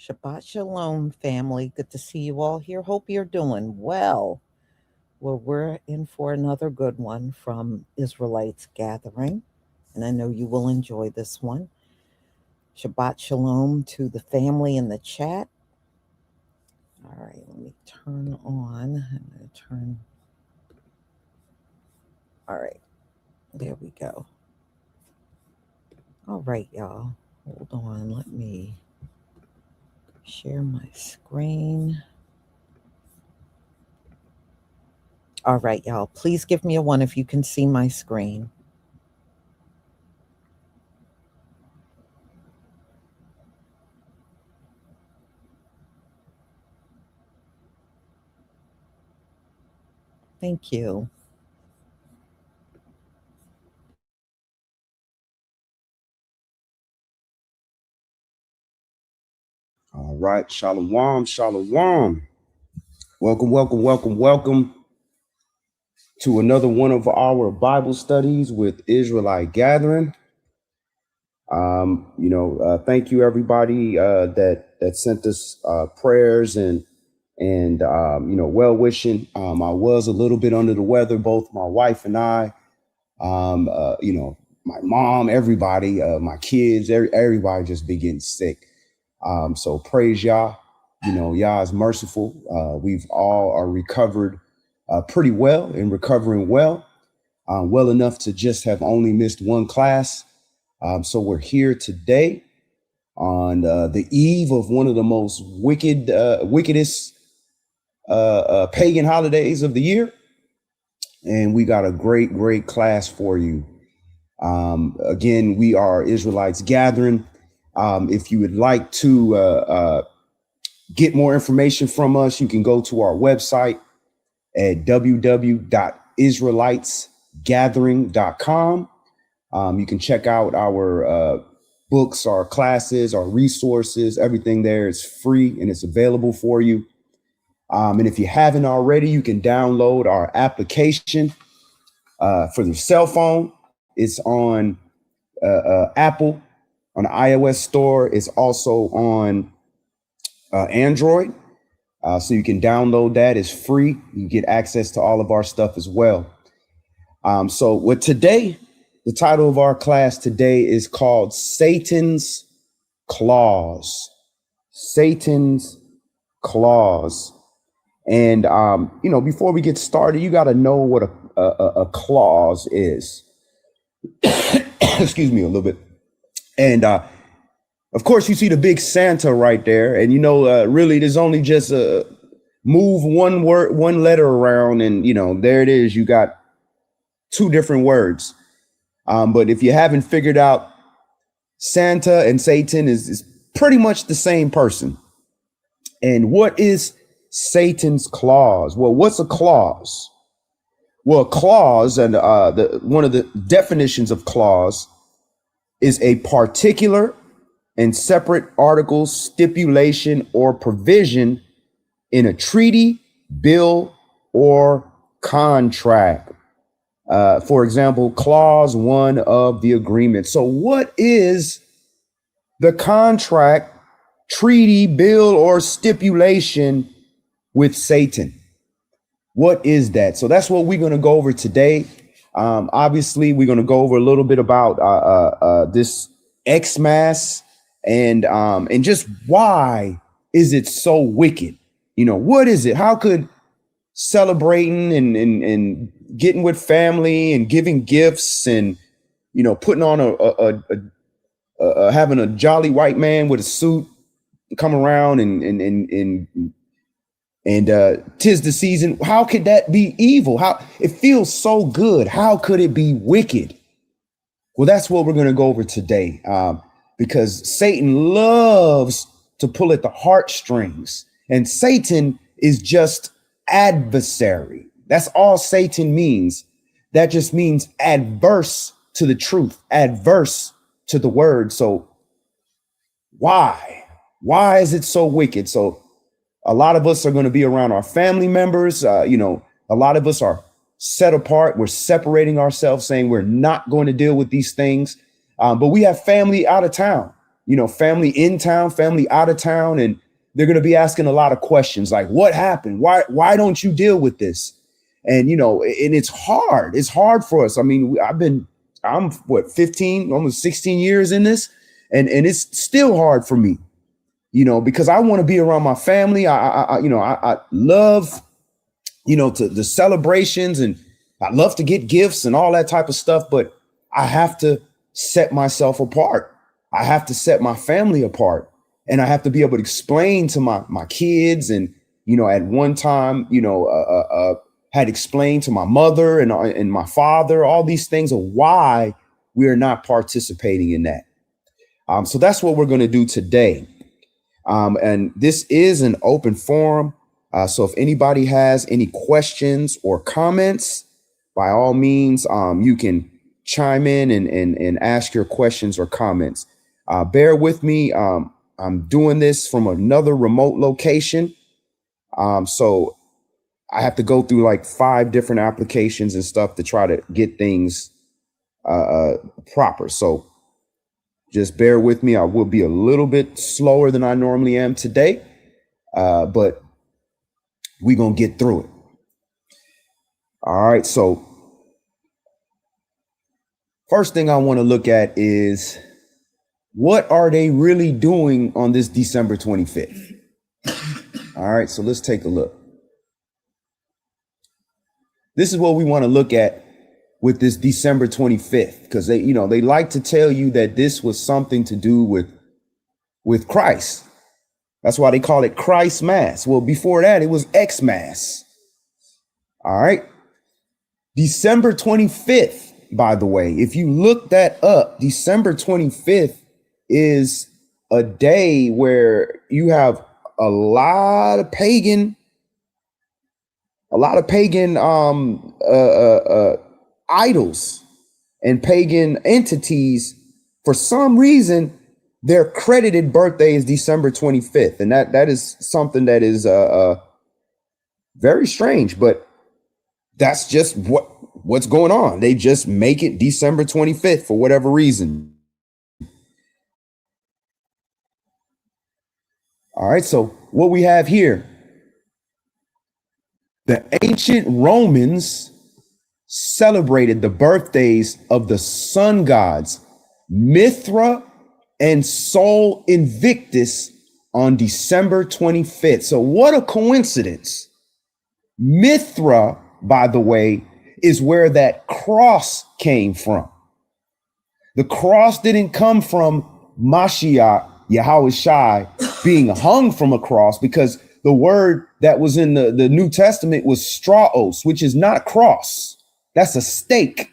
Shabbat Shalom, family. Good to see you all here. Hope you're doing well. Well, we're in for another good one from Israelites Gathering, and I know you will enjoy this one. Shabbat Shalom to the family in the chat. All right, let me turn on. I'm going to turn. All right, there we go. All right, y'all. Hold on. Let me share my screen. All right, y'all. Please give me a one if you can see my screen. Thank you. All right, shalom, shalom. Welcome to another one of our Bible studies with Israelite Gathering. Thank you everybody that sent us prayers and well wishing. I was a little bit under the weather, both my wife and I. My mom, everybody, my kids, everybody just be getting sick. So praise Yah. Yah is merciful. We've all are recovered pretty well and recovering well enough to just have only missed one class. So we're here today on the eve of one of the most wickedest pagan holidays of the year. And we got a great class for you. Again, we are Israelites Gathering. If you would like to get more information from us, you can go to our website at www.israelitesgathering.com. You can check out our books, our classes, our resources. Everything there is free and it's available for you. And if you haven't already, you can download our application for the cell phone. It's on Apple, on the iOS store. It's also on Android. So you can download that. It's free. You get access to all of our stuff as well. Today, the title of our class today is called Satan's Claws. Satan's Claws. And, before we get started, you got to know what a clause is. Excuse me a little bit. And of course, you see the big Santa right there. And, really, there's only just move one letter around. And, there it is. You got two different words. But if you haven't figured out, Santa and Satan is pretty much the same person. And what is Satan's claws? Well, what's a clause? Well, a clause, and one of the definitions of clause is a particular and separate article, stipulation, or provision in a treaty, bill, or contract. For example, clause 1 of the agreement. So what is the contract, treaty, bill, or stipulation with Satan? What is that? So that's what we're going to go over today. Obviously, we're going to go over a little bit about this Xmas and just why is it so wicked? What is it? How could celebrating and getting with family and giving gifts and putting on having a jolly white man with a suit come around and tis the season. How could that be evil? How it feels so good. How could it be wicked? Well, that's what we're going to go over today, because Satan loves to pull at the heartstrings, and Satan is just adversary. That's all Satan means. That just means adverse to the truth, adverse to the word. So why is it so wicked? So a lot of us are going to be around our family members. A lot of us are set apart. We're separating ourselves, saying we're not going to deal with these things. But we have family out of town. family in town, family out of town, and they're going to be asking a lot of questions like, what happened? Why don't you deal with this? And, and it's hard. It's hard for us. I mean, I'm 15, almost 16 years in this, and it's still hard for me, because I want to be around my family. I love, to the celebrations, and I love to get gifts and all that type of stuff, but I have to set myself apart. I have to set my family apart, and I have to be able to explain to my kids. And, at one time, had explained to my mother and my father, all these things of why we are not participating in that. So that's what we're going to do today. And this is an open forum. So if anybody has any questions or comments, by all means, you can chime in and ask your questions or comments. Bear with me. I'm doing this from another remote location. So I have to go through like 5 different applications and stuff to try to get things proper. So just bear with me. I will be a little bit slower than I normally am today, but we're going to get through it. All right. So first thing I want to look at is, what are they really doing on this December 25th? All right. So let's take a look. This is what we want to look at with this December 25th, because they like to tell you that this was something to do with Christ. That's why they call it Christ Mass. Well, before that, it was Xmas. All right. December 25th, by the way, if you look that up, December 25th is a day where you have a lot of pagan idols and pagan entities. For some reason, their credited birthday is December 25th. And that is something that is very strange, but that's just what's going on. They just make it December 25th for whatever reason. All right, so what we have here, the ancient Romans celebrated the birthdays of the sun gods Mithra and Sol Invictus on December 25th. So what a coincidence. Mithra, by the way, is where that cross came from. The cross didn't come from Mashiach, Yahweh Shai, being hung from a cross, because the word that was in the New Testament was straos, which is not a cross. That's a stake.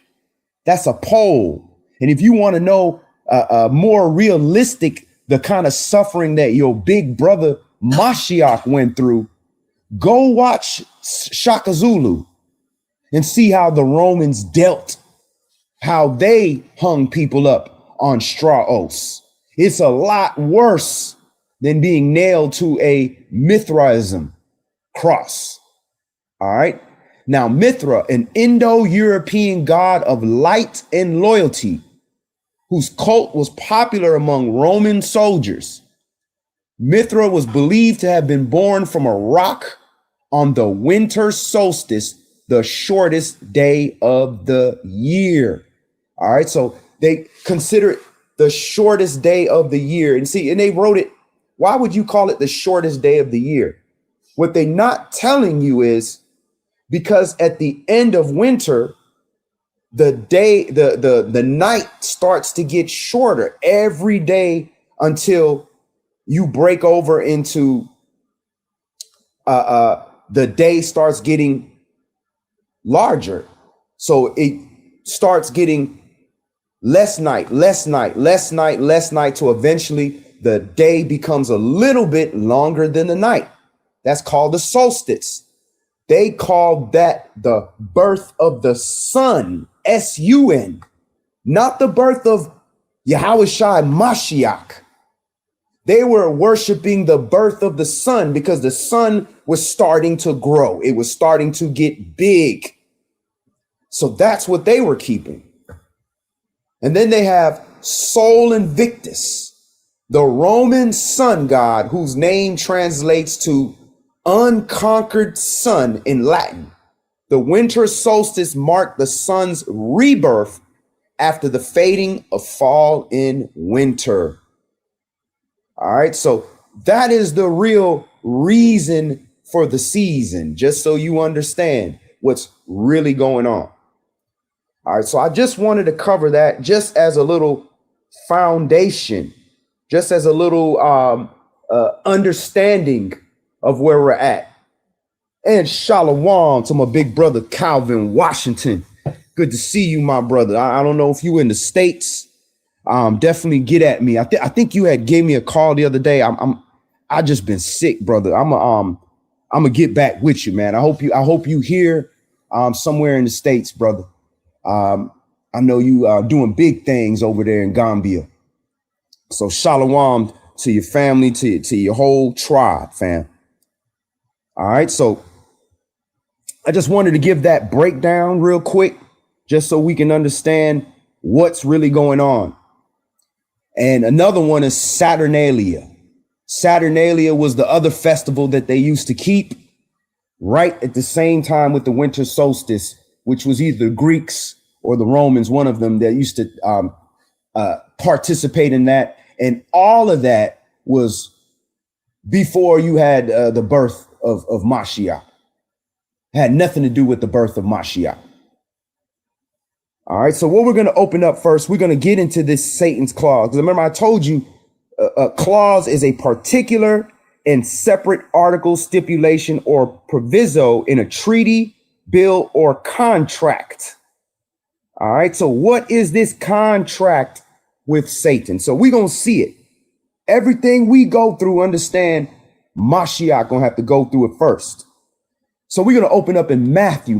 That's a pole. And if you want to know more realistic, the kind of suffering that your big brother Mashiach went through, go watch Shaka Zulu and see how the Romans dealt, how they hung people up on straos. It's a lot worse than being nailed to a Mithraism cross. All right. Now, Mithra, an Indo-European god of light and loyalty, whose cult was popular among Roman soldiers. Mithra was believed to have been born from a rock on the winter solstice, the shortest day of the year. All right. So they consider it the shortest day of the year. And they wrote it. Why would you call it the shortest day of the year? What they're not telling you is because at the end of winter, the night starts to get shorter every day until you break over into the day starts getting larger. So it starts getting less night till eventually the day becomes a little bit longer than the night. That's called the solstice. They call that the birth of the sun, S-U-N, not the birth of Yahweh Shai Mashiach. They were worshiping the birth of the sun because the sun was starting to grow. It was starting to get big. So that's what they were keeping. And then they have Sol Invictus. The Roman sun god, whose name translates to unconquered sun in Latin. The winter solstice marked the sun's rebirth after the fading of fall in winter. All right, so that is the real reason for the season, just so you understand what's really going on. All right, so I just wanted to cover that just as a little foundation, just as a little understanding of where we're at. And shalom to my big brother, Calvin Washington. Good to see you, my brother. I don't know if you in the States. Definitely get at me. I think you had gave me a call the other day. I just been sick, brother. I'm gonna get back with you, man. I hope you here somewhere in the States, brother. I know you are doing big things over there in Gambia. So shalom to your family, to your whole tribe, fam. All right, so I just wanted to give that breakdown real quick, just so we can understand what's really going on. And another one is Saturnalia. Saturnalia was the other festival that they used to keep right at the same time with the winter solstice, which was either the Greeks or the Romans, one of them that used to participate in that. And all of that was before you had the birth of Mashiach. Had nothing to do with the birth of Mashiach. All right, so what we're going to open up first, we're going to get into this Satan's clause. Because remember, I told you a clause is a particular and separate article, stipulation, or proviso in a treaty, bill, or contract. All right, so what is this contract with Satan? So we're going to see it. Everything we go through, understand Mashiach going to have to go through it first. So we're going to open up in Matthew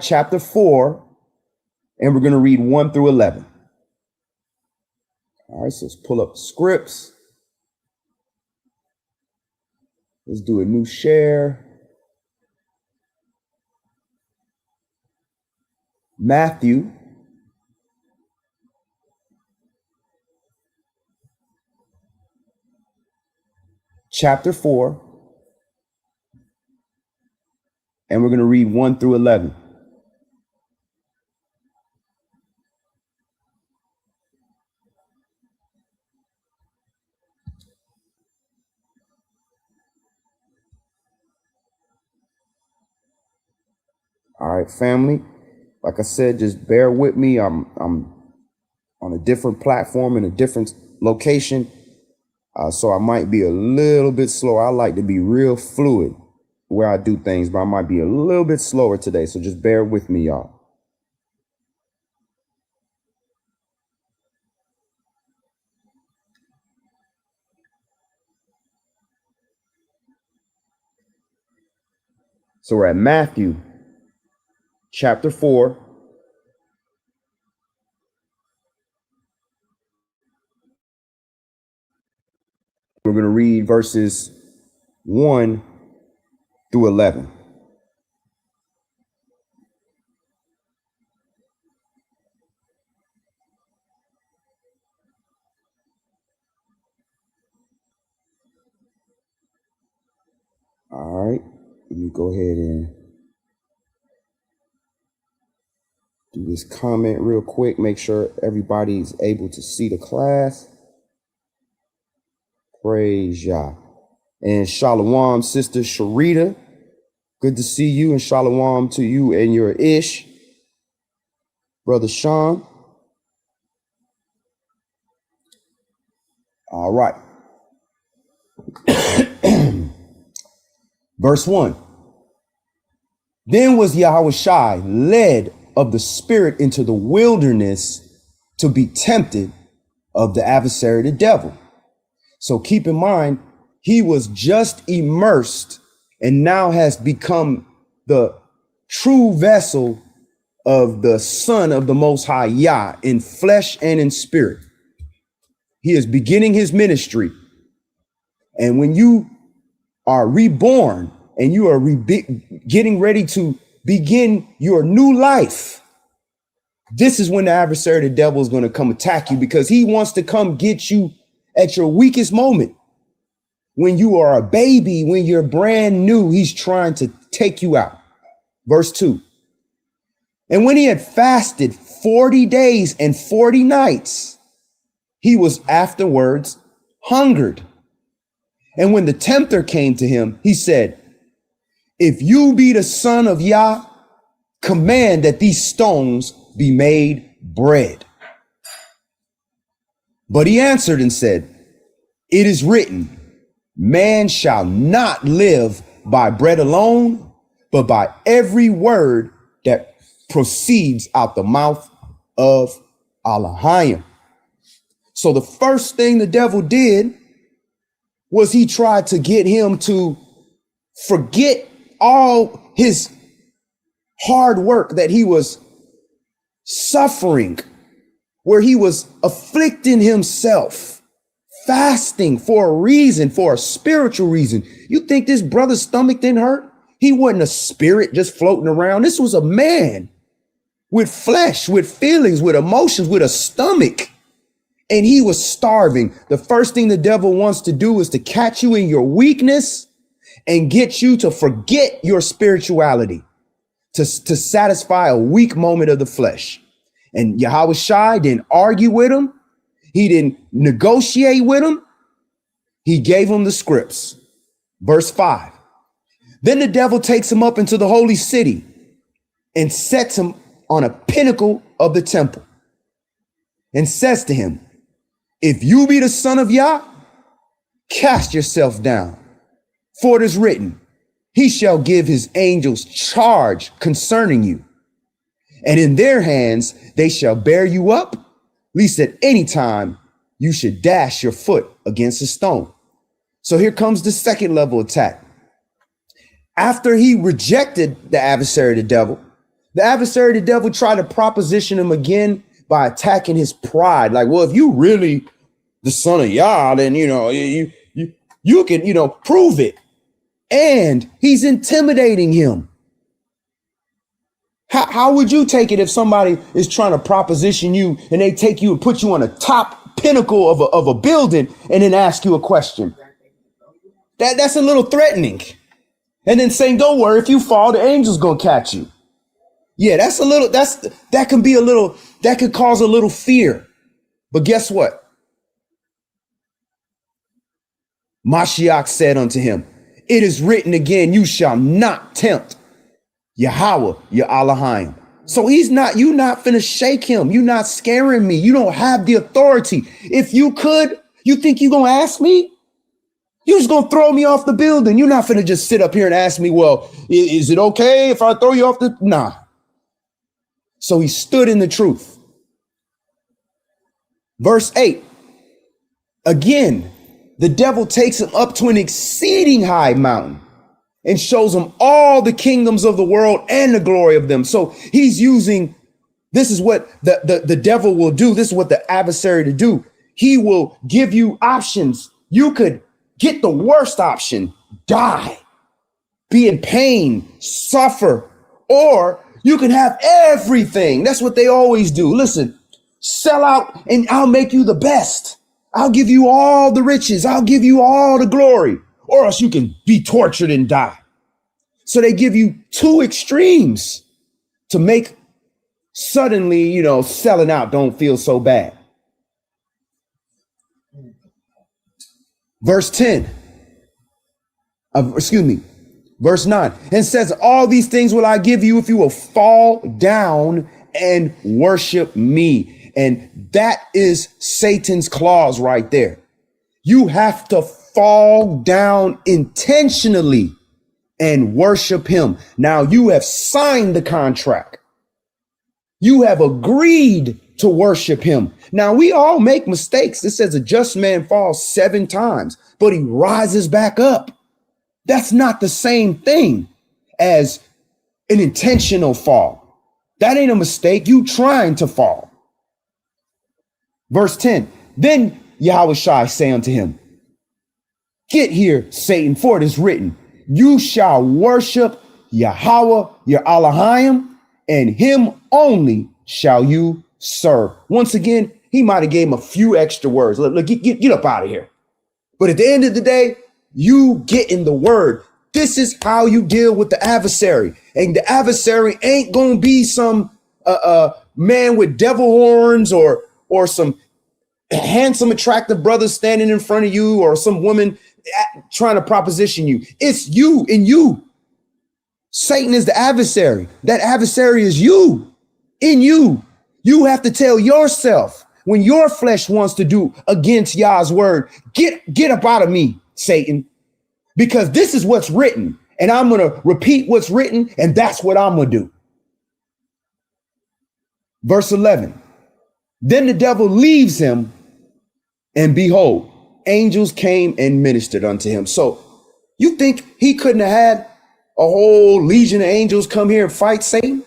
chapter 4, and we're going to read 1 through 11. All right, so let's pull up the scripts. Let's do a new share. Matthew chapter 4, and we're going to read 1 through 11. All right, family. Like I said, just bear with me. I'm on a different platform in a different location, so I might be a little bit slower. I like to be real fluid where I do things, but I might be a little bit slower today. So just bear with me, y'all. So we're at Matthew chapter 4. We're going to read verses 1 through 11. All right, let me go ahead and do this comment real quick. Make sure everybody's able to see the class. Praise Yah. And shalom, sister Sharita. Good to see you, and shalom to you and your ish. Brother Sean. All right. Verse 1. Then was Yahushua led of the Spirit into the wilderness to be tempted of the adversary, the devil. So keep in mind, he was just immersed and now has become the true vessel of the Son of the Most High Yah in flesh and in spirit. He is beginning his ministry. And when you are reborn and you are getting ready to begin your new life, this is when the adversary, the devil, is going to come attack you, because he wants to come get you at your weakest moment, when you are a baby, when you're brand new, he's trying to take you out. Verse 2. And when he had fasted 40 days and 40 nights, he was afterwards hungered. And when the tempter came to him, he said, if you be the son of Yah, command that these stones be made bread. But he answered and said, it is written, man shall not live by bread alone, but by every word that proceeds out the mouth of Elohim. So the first thing the devil did was he tried to get him to forget all his hard work that he was suffering, where he was afflicting himself, fasting for a reason, for a spiritual reason. You think this brother's stomach didn't hurt? He wasn't a spirit just floating around. This was a man with flesh, with feelings, with emotions, with a stomach. And he was starving. The first thing the devil wants to do is to catch you in your weakness and get you to forget your spirituality, to satisfy a weak moment of the flesh. And Yahweh Shai didn't argue with him. He didn't negotiate with him. He gave him the scripts. Verse 5. Then the devil takes him up into the holy city and sets him on a pinnacle of the temple and says to him, if you be the son of Yah, cast yourself down. For it is written, he shall give his angels charge concerning you. And in their hands they shall bear you up, lest at any time you should dash your foot against a stone. So here comes the second level attack. After he rejected the adversary, the devil tried to proposition him again by attacking his pride. Like, well, if you really the son of Yah, then, you can, prove it. And he's intimidating him. How would you take it if somebody is trying to proposition you and they take you and put you on the top pinnacle of a building and then ask you a question? That's a little threatening. And then saying, don't worry, if you fall, the angel's gonna catch you. Yeah, that could cause a little fear. But guess what? Mashiach said unto him, it is written again, you shall not tempt Yahweh, your Elohim. So you're not finna shake him. You're not scaring me. You don't have the authority. If you could, you think you're gonna ask me? You're just gonna throw me off the building. You're not finna just sit up here and ask me, well, is it okay if I throw you off the, nah. So he stood in the truth. Verse 8, again, the devil takes him up to an exceeding high mountain and shows him all the kingdoms of the world and the glory of them. So he's using, this is what the devil will do. This is what the adversary to do. He will give you options. You could get the worst option, die, be in pain, suffer, or you can have everything. That's what they always do. Listen, sell out and I'll make you the best. I'll give you all the riches. I'll give you all the glory, or else you can be tortured and die. So they give you two extremes to make suddenly, selling out don't feel so bad. Verse 9, and says, all these things will I give you if you will fall down and worship me. And that is Satan's clause right there. You have to fall down intentionally and worship him. Now you have signed the contract. You have agreed to worship him. Now we all make mistakes. It says a just man falls 7 times, but he rises back up. That's not the same thing as an intentional fall. That ain't a mistake. You trying to fall. Verse 10, then Yahweh Shai say unto him, get here, Satan, for it is written, you shall worship Yahweh, your Elohim, and him only shall you serve. Once again, He might have gave him a few extra words. Look, get up out of here. But at the end of the day, you get in the word. This is how you deal with the adversary. And the adversary ain't going to be some man with devil horns or some handsome, attractive brother standing in front of you or some woman trying to proposition you. It's you and you. Satan is the adversary. That adversary is you, in you. You have to tell yourself when your flesh wants to do against Yah's word, get up out of me, Satan, because this is what's written. And I'm going to repeat what's written. And that's what I'm going to do. Verse 11, then the devil leaves him, and behold, angels came and ministered unto him. So you think he couldn't have had a whole legion of angels come here and fight Satan?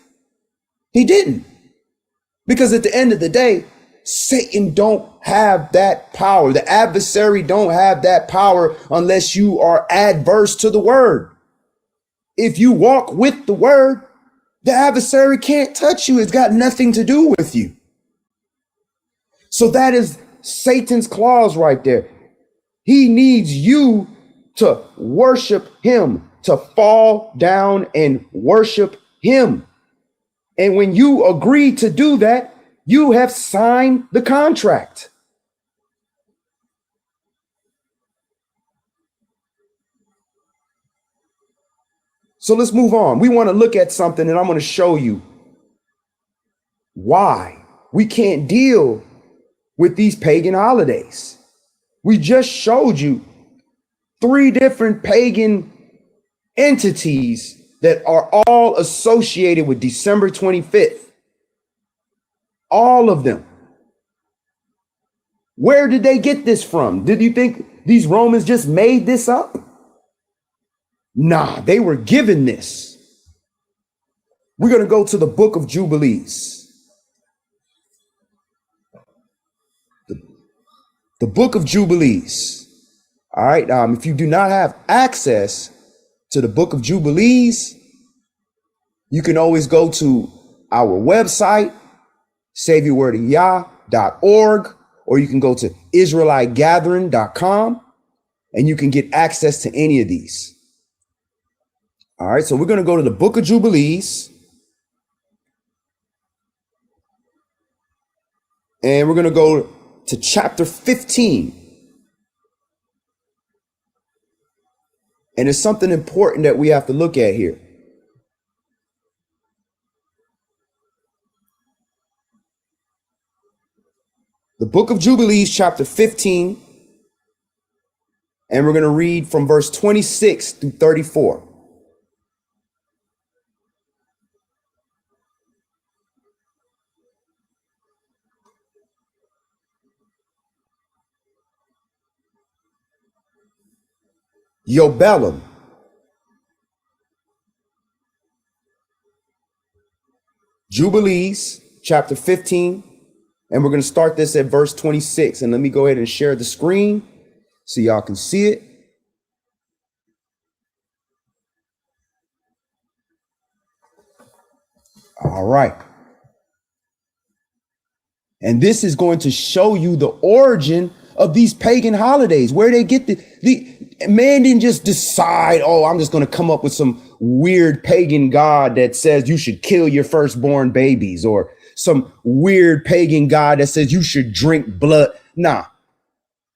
He didn't. Because at the end of the day, Satan don't have that power. The adversary don't have that power unless you are adverse to the word. If you walk with the word, the adversary can't touch you. It's got nothing to do with you. So that is Satan's clause right there. He needs you to worship him, to fall down and worship him. And when you agree to do that, you have signed the contract. So let's move on. We want to look at something, and I'm going to show you why we can't deal with these pagan holidays. We just showed you 3 different pagan entities that are all associated with December 25th. All of them. Where did they get this from? Did you think these Romans just made this up? Nah, they were given this. We're going to go to the book of Jubilees. The book of Jubilees. All right. If you do not have access to the book of Jubilees, you can always go to our website, saveyourwordingyah.org, or you can go to israelitegathering.com and you can get access to any of these. All right, so we're going to go to the book of Jubilees, and we're going to go to chapter 15. And it's something important that we have to look at here. The book of Jubilees, chapter 15, and we're going to read from verse 26 through 34. Yobelum. Jubilees, chapter 15, and we're going to start this at verse 26. And let me go ahead and share the screen so y'all can see it. All right. And this is going to show you the origin of these pagan holidays, where they get the man didn't just decide, oh, I'm just going to come up with some weird pagan god that says you should kill your firstborn babies, or some weird pagan god that says you should drink blood. Nah,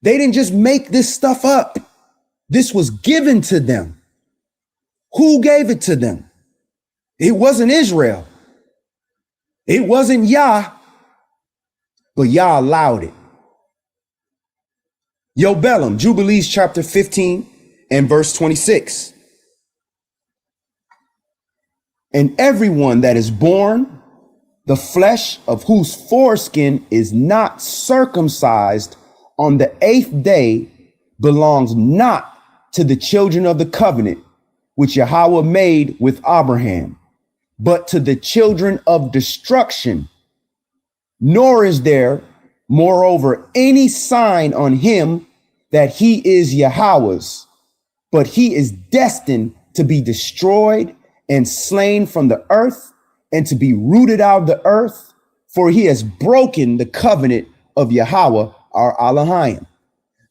they didn't just make this stuff up. This was given to them. Who gave it to them? It wasn't Israel. It wasn't Yah, but Yah allowed it. Yobelum, Jubilees chapter 15 and verse 26. And everyone that is born, the flesh of whose foreskin is not circumcised on the 8th day, belongs not to the children of the covenant which Yahweh made with Abraham, but to the children of destruction. Nor is there, moreover, any sign on him that he is Yahweh's, but he is destined to be destroyed and slain from the earth and to be rooted out of the earth, for he has broken the covenant of Yahweh, our Elohim.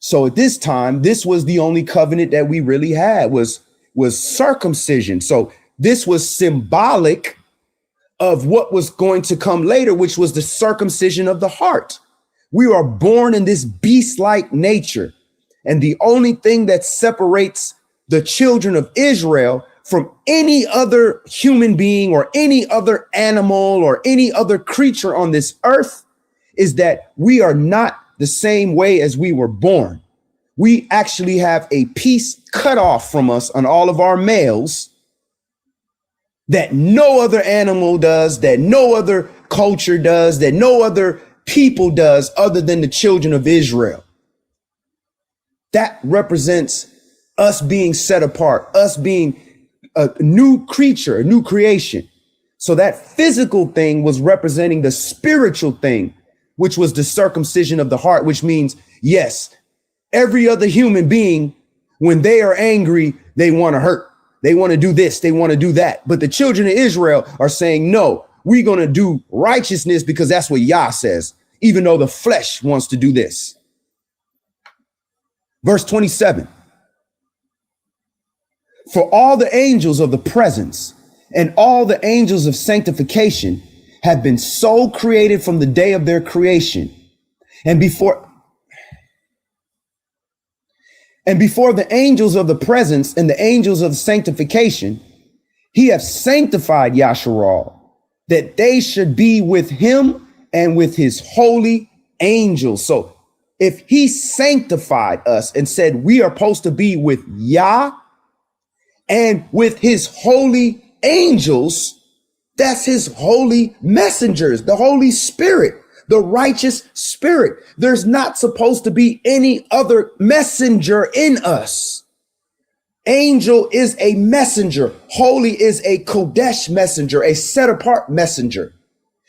So at this time, this was the only covenant that we really had was circumcision. So this was symbolic of what was going to come later, which was the circumcision of the heart. We are born in this beast-like nature. And the only thing that separates the children of Israel from any other human being or any other animal or any other creature on this earth is that we are not the same way as we were born. We actually have a piece cut off from us on all of our males that no other animal does, that no other culture does, that no other people does other than the children of Israel. That represents us being set apart, us being a new creature, a new creation. So that physical thing was representing the spiritual thing, which was the circumcision of the heart, which means, yes, every other human being, when they are angry, they want to hurt. They want to do this. They want to do that. But the children of Israel are saying, no, we're going to do righteousness because that's what Yah says, even though the flesh wants to do this. Verse 27. For all the angels of the presence and all the angels of sanctification have been so created from the day of their creation. And before the angels of the presence and the angels of sanctification, he hath sanctified Yasharal, that they should be with him and with his holy angels. So if he sanctified us and said we are supposed to be with Yah and with his holy angels, that's his holy messengers, the Holy Spirit, the righteous spirit. There's not supposed to be any other messenger in us. Angel is a messenger. Holy is a Kodesh messenger, a set apart messenger.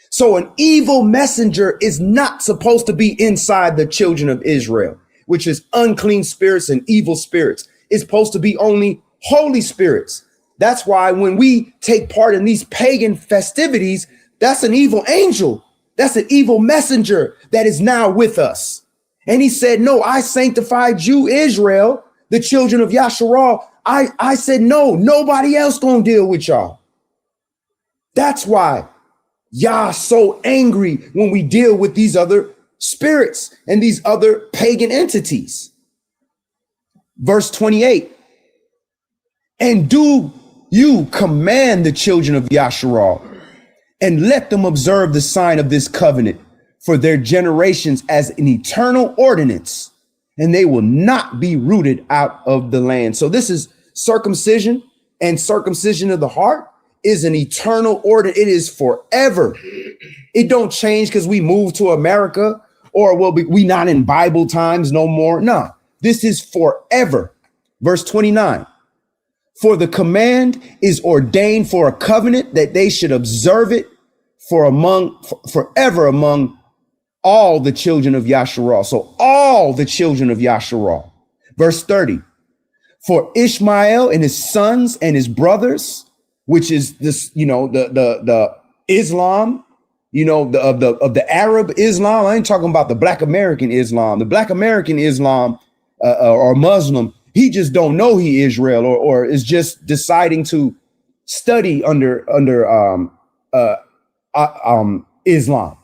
So an evil messenger is not supposed to be inside the children of Israel, which is unclean spirits and evil spirits. It's supposed to be only holy spirits. That's why when we take part in these pagan festivities, that's an evil angel. That's an evil messenger that is now with us. And he said, no, I sanctified you, Israel, the children of Yasharal. I said, no, nobody else gonna deal with y'all. That's why Yah so angry when we deal with these other spirits and these other pagan entities. Verse 28. And do you command the children of Yasharal and let them observe the sign of this covenant for their generations as an eternal ordinance, and they will not be rooted out of the land. So this is circumcision, and circumcision of the heart is an eternal order. It is forever. It don't change because we move to America or we not in Bible times no more. No, this is forever. Verse 29. For the command is ordained for a covenant that they should observe it forever among all the children of Yasharal. So all the children of Yasharal. Verse 30. For Ishmael and his sons and his brothers, which is this, the Islam, of the Arab Islam. I ain't talking about the Black American Islam. The Black American Islam or Muslim, he just don't know he Israel or is just deciding to study under Islam.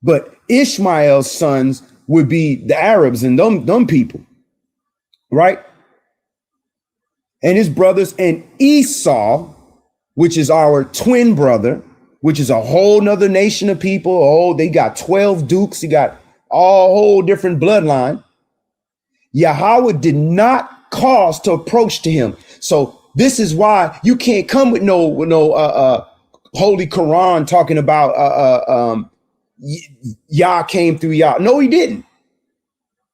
But Ishmael's sons would be the Arabs and them people, right? And his brothers, and Esau, which is our twin brother, which is a whole nother nation of people. Oh, they got 12 dukes. He got a whole different bloodline. Yahweh did not cause to approach to him. So this is why you can't come with no holy Quran talking about Yah came through Yah. No, he didn't.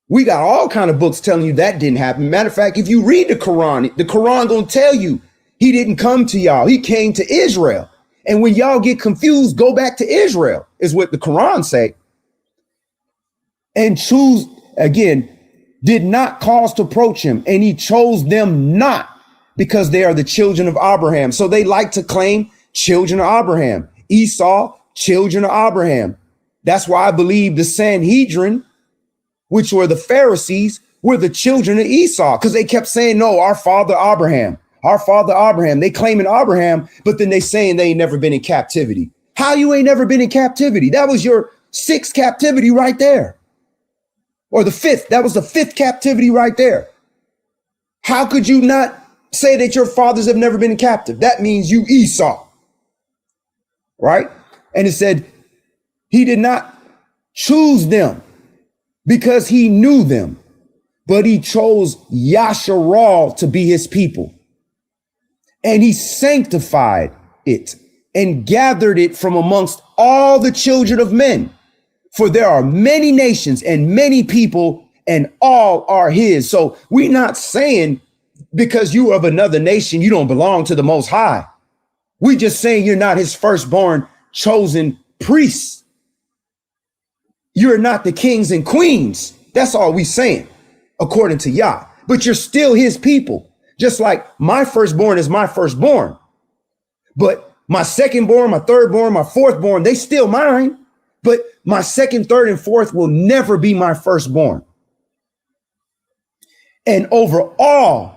We got all kind of books telling you that didn't happen. Matter of fact, if you read the Quran gonna tell you he didn't come to y'all. He came to Israel. And when y'all get confused, go back to Israel is what the Quran say. And choose again, did not cause to approach him, and he chose them not because they are the children of Abraham. So they like to claim children of Abraham. Esau, children of Abraham. That's why I believe the Sanhedrin, which were the Pharisees, were the children of Esau, because they kept saying, no, our father Abraham, our father Abraham. They claiming Abraham, but then they saying they ain't never been in captivity. How you ain't never been in captivity? That was your sixth captivity right there. Or the fifth. That was the fifth captivity right there. How could you not say that your fathers have never been captive? That means you Esau. Right? And it said he did not choose them because he knew them, but he chose Yasharal to be his people. And he sanctified it and gathered it from amongst all the children of men. For there are many nations and many people, and all are his. So we're not saying because you are of another nation, you don't belong to the Most High. We just saying you're not his firstborn chosen priests. You're not the kings and queens. That's all we saying, according to Yah. But you're still his people. Just like my firstborn is my firstborn. But my secondborn, my thirdborn, my fourthborn, they still mine. But my second, third, and fourth will never be my firstborn. And over all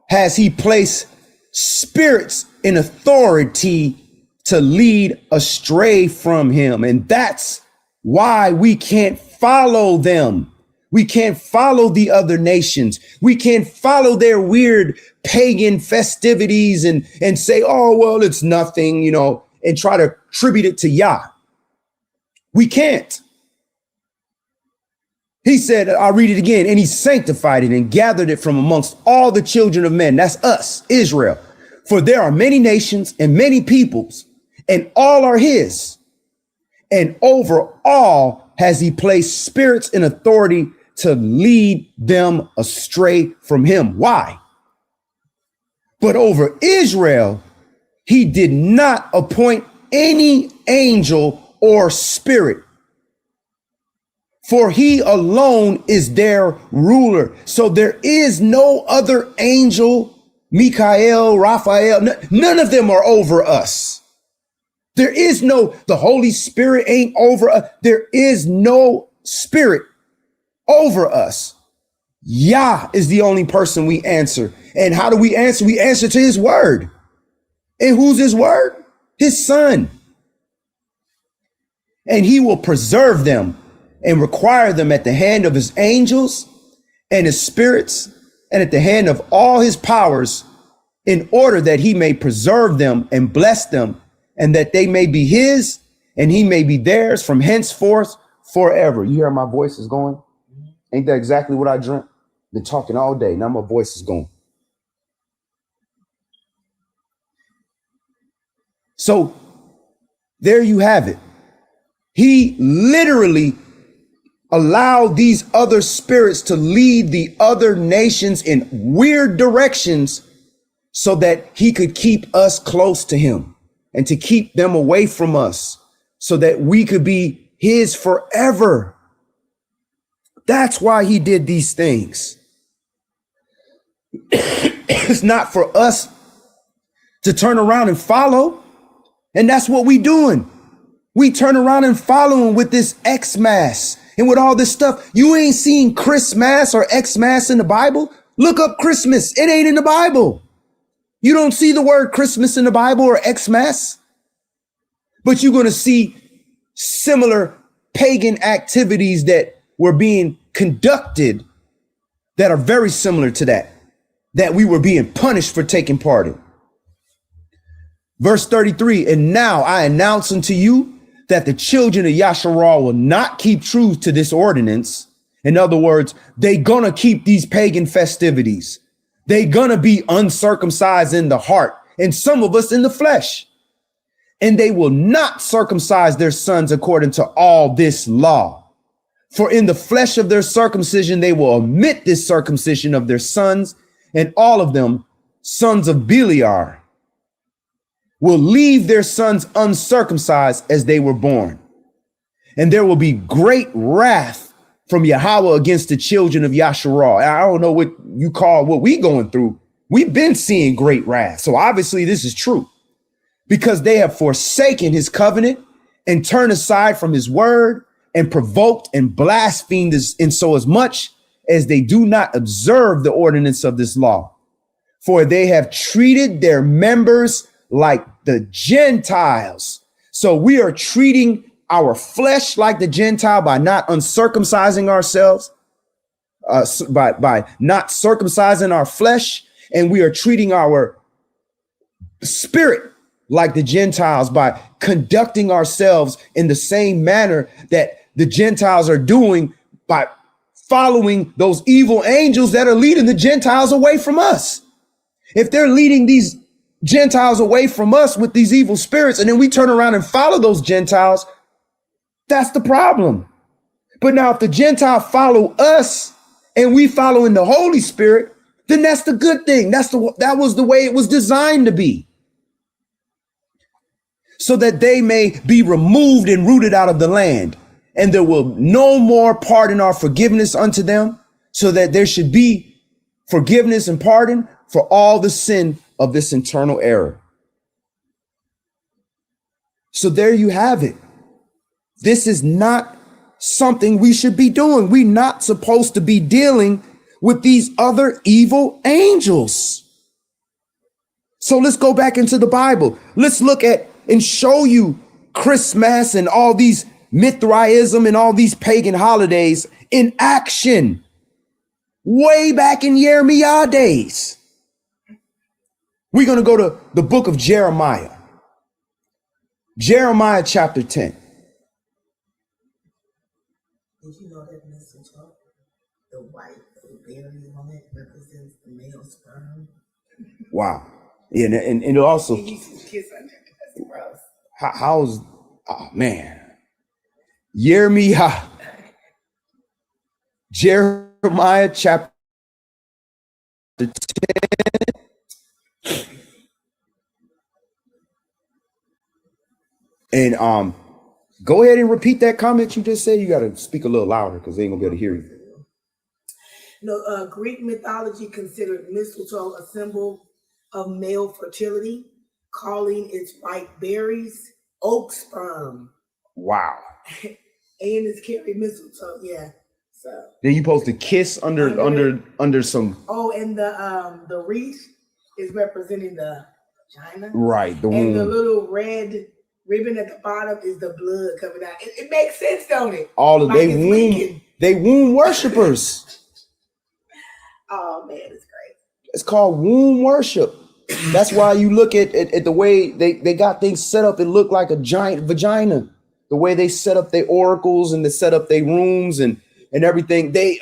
has he placed spirits in authority to lead astray from him. And that's why we can't follow them. We can't follow the other nations. We can't follow their weird pagan festivities and say, oh, well, it's nothing, and try to attribute it to Yah. We can't. He said, I'll read it again, and he sanctified it and gathered it from amongst all the children of men. That's us, Israel. For there are many nations and many peoples, and all are his. And over all has he placed spirits in authority to lead them astray from him. Why? But over Israel, he did not appoint any angel or spirit, for he alone is their ruler. So there is no other angel, Michael, Raphael, none of them are over us. There is the Holy Spirit ain't over us. There is no spirit over us. Yah is the only person we answer. And how do we answer? We answer to his word. And who's his word? His son. And he will preserve them and require them at the hand of his angels and his spirits and at the hand of all his powers, in order that he may preserve them and bless them, and that they may be his and he may be theirs from henceforth forever. You hear my voice is going? Ain't that exactly what I dreamt? Been talking all day. Now my voice is going. So there you have it. He literally allowed these other spirits to lead the other nations in weird directions so that he could keep us close to him and to keep them away from us so that we could be his forever. That's why he did these things. It's not for us to turn around and follow. And that's what we doing. We turn around and following with this Xmas and with all this stuff. You ain't seen Christmas or Xmas in the Bible. Look up Christmas. It ain't in the Bible. You don't see the word Christmas in the Bible or Xmas, but you're going to see similar pagan activities that were being conducted that are very similar to that we were being punished for taking part in. Verse 33, and now I announce unto you that the children of Yasharal will not keep truth to this ordinance. In other words, they gonna keep these pagan festivities. They gonna be uncircumcised in the heart, and some of us in the flesh. And they will not circumcise their sons according to all this law. For in the flesh of their circumcision, they will omit this circumcision of their sons, and all of them, sons of Beliar, will leave their sons uncircumcised as they were born. And there will be great wrath from Yahweh against the children of Yasharal. I don't know what you call what we going through. We've been seeing great wrath. So obviously this is true, because they have forsaken his covenant and turned aside from his word, and provoked and blasphemed in so as much as they do not observe the ordinance of this law. For they have treated their members like the Gentiles. So we are treating our flesh like the Gentile by not uncircumcising ourselves, by not circumcising our flesh. And we are treating our spirit like the Gentiles by conducting ourselves in the same manner that the Gentiles are doing by following those evil angels that are leading the Gentiles away from us. If they're leading these Gentiles away from us with these evil spirits, and then we turn around and follow those Gentiles, that's the problem. But now if the Gentile follow us and we follow in the Holy Spirit, then that's the good thing. That was the way it was designed to be. So that they may be removed and rooted out of the land, and there will no more pardon or forgiveness unto them, so that there should be forgiveness and pardon for all the sin of this internal error. So there you have it. This is not something we should be doing. We're not supposed to be dealing with these other evil angels. So let's go back into the Bible. Let's look at and show you Christmas and all these Mithraism and all these pagan holidays in action way back in Jeremiah days. We're going to go to the book of Jeremiah. Jeremiah chapter 10. Did you know that mistletoe, the white berry on it represents the male sperm? Wow. Yeah, and it also, You used to kiss under it. That's gross. how's, oh man. Jeremiah chapter 10. And go ahead and repeat that comment you just said. You got to speak a little louder because they ain't gonna be able to hear you. No, Greek mythology considered mistletoe a symbol of male fertility, calling its white berries oak sperm. Wow. And it's carried mistletoe, yeah. So Then you supposed to kiss under some, oh, and the wreath is representing the vagina. right, the And the womb. little red ribbon at the bottom is the blood coming out. It makes sense, don't it? All of Like it's they leaking. womb worshipers. Oh man, it's great. It's called womb worship. That's why you look at the way they got things set up. It looked like a giant vagina. The way they set up their oracles and they set up their rooms and everything. They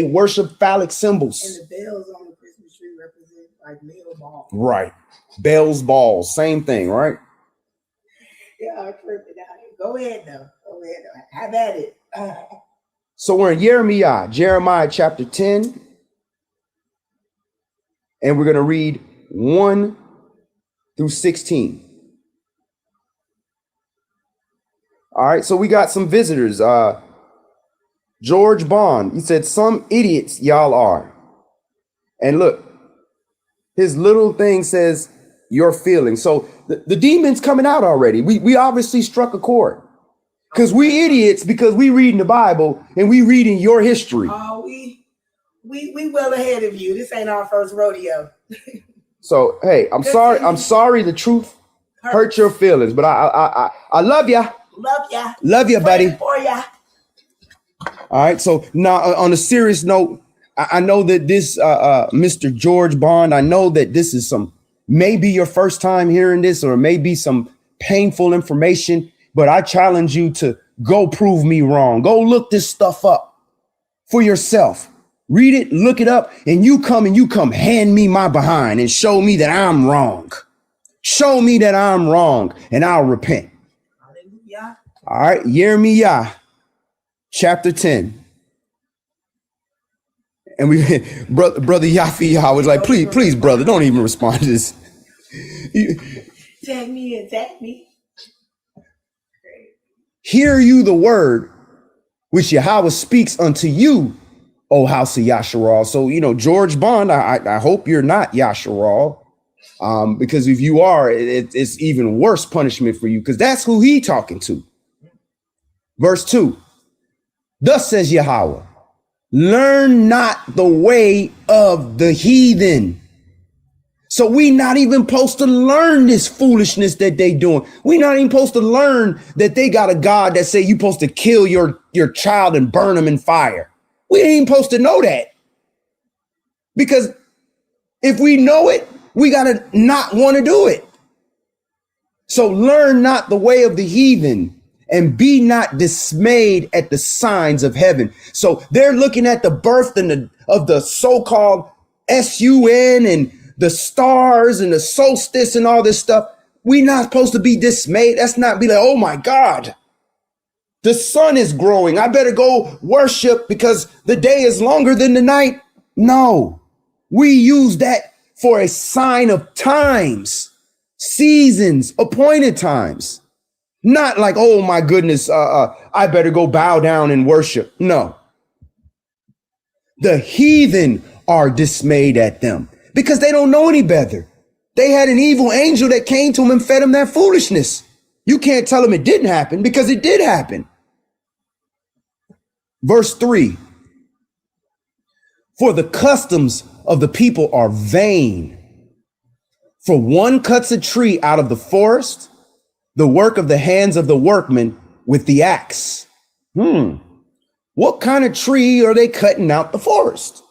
worship phallic symbols. And the bells on the Christmas tree represent like male balls. Right. Bells, balls, same thing, right? Yeah, I'm tripping out here. Go ahead though. Have at it. So we're in Jeremiah chapter 10. And we're going to read 1 through 16. All right, so we got some visitors. George Bond, he said, some idiots y'all are. And look, his little thing says, your feelings. So the demon's coming out already. We obviously struck a chord. Because we idiots, because we reading the Bible and we reading your history. Oh, we well ahead of you. This ain't our first rodeo. So, hey, I'm sorry the truth hurt your feelings, but I love ya. Love ya, buddy. For ya. All right. So now on a serious note, I know that this Mr. George Bond, I know that this is maybe your first time hearing this or maybe some painful information, but I challenge you to go prove me wrong. Go look this stuff up for yourself. Read it, look it up, and you come hand me my behind and show me that I'm wrong. Show me that I'm wrong and I'll repent. Hallelujah. All right, Jeremiah chapter 10. And brother Yafi was like, please, brother, don't even respond to this. Tag me. Hear you the word which Yahweh speaks unto you, O house of Yasharal. So, George Bond, I hope you're not Yasharal. Because if you are, it's even worse punishment for you, because that's who he talking to. Verse 2, thus says Yahweh, learn not the way of the heathen. So we not even supposed to learn this foolishness that they doing. We not even supposed to learn that they got a God that say you supposed to kill your child and burn them in fire. We ain't even supposed to know that. Because if we know it, we got to not want to do it. So learn not the way of the heathen and be not dismayed at the signs of heaven. So they're looking at the birth of the so-called sun and the stars and the solstice and all this stuff. We're not supposed to be dismayed. That's not be like, oh my God, the sun is growing. I better go worship because the day is longer than the night. No, we use that for a sign of times, seasons, appointed times. Not like, oh my goodness, I better go bow down and worship. No. The heathen are dismayed at them because they don't know any better. They had an evil angel that came to them and fed them that foolishness. You can't tell them it didn't happen because it did happen. Verse 3, for the customs of the people are vain. For one cuts a tree out of the forest, the work of the hands of the workman with the axe. What kind of tree are they cutting out the forest?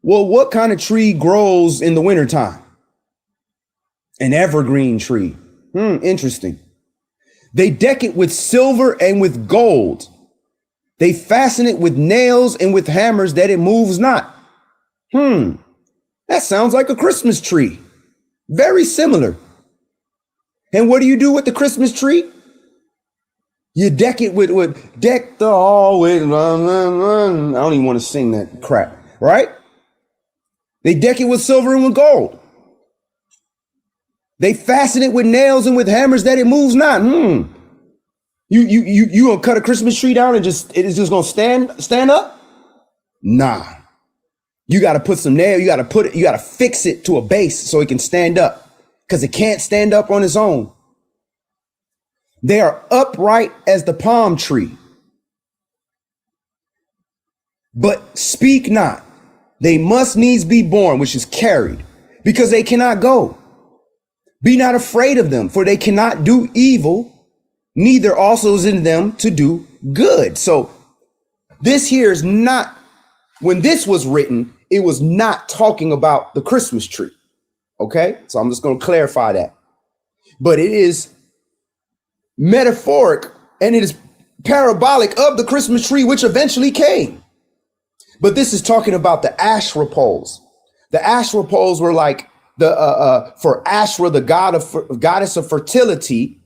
Well, what kind of tree grows in the wintertime? An evergreen tree. Interesting. They deck it with silver and with gold. They fasten it with nails and with hammers that it moves not. That sounds like a Christmas tree. Very similar. And what do you do with the Christmas tree? You deck it with deck the hall with, I don't even want to sing that crap, right? They deck it with silver and with gold. They fasten it with nails and with hammers that it moves not. You gonna cut a Christmas tree down and it is just gonna stand up? Nah. You gotta put some nail, you gotta fix it to a base so it can stand up, because it can't stand up on its own. They are upright as the palm tree, but speak not. They must needs be born, which is carried, because they cannot go. Be not afraid of them, for they cannot do evil, neither also is in them to do good. So this here is not, when this was written, it was not talking about the Christmas tree. Okay, so I'm just going to clarify that. But it is metaphoric and it is parabolic of the Christmas tree, which eventually came. But this is talking about the Asherah poles. The Asherah poles were like for Asherah, the goddess of fertility.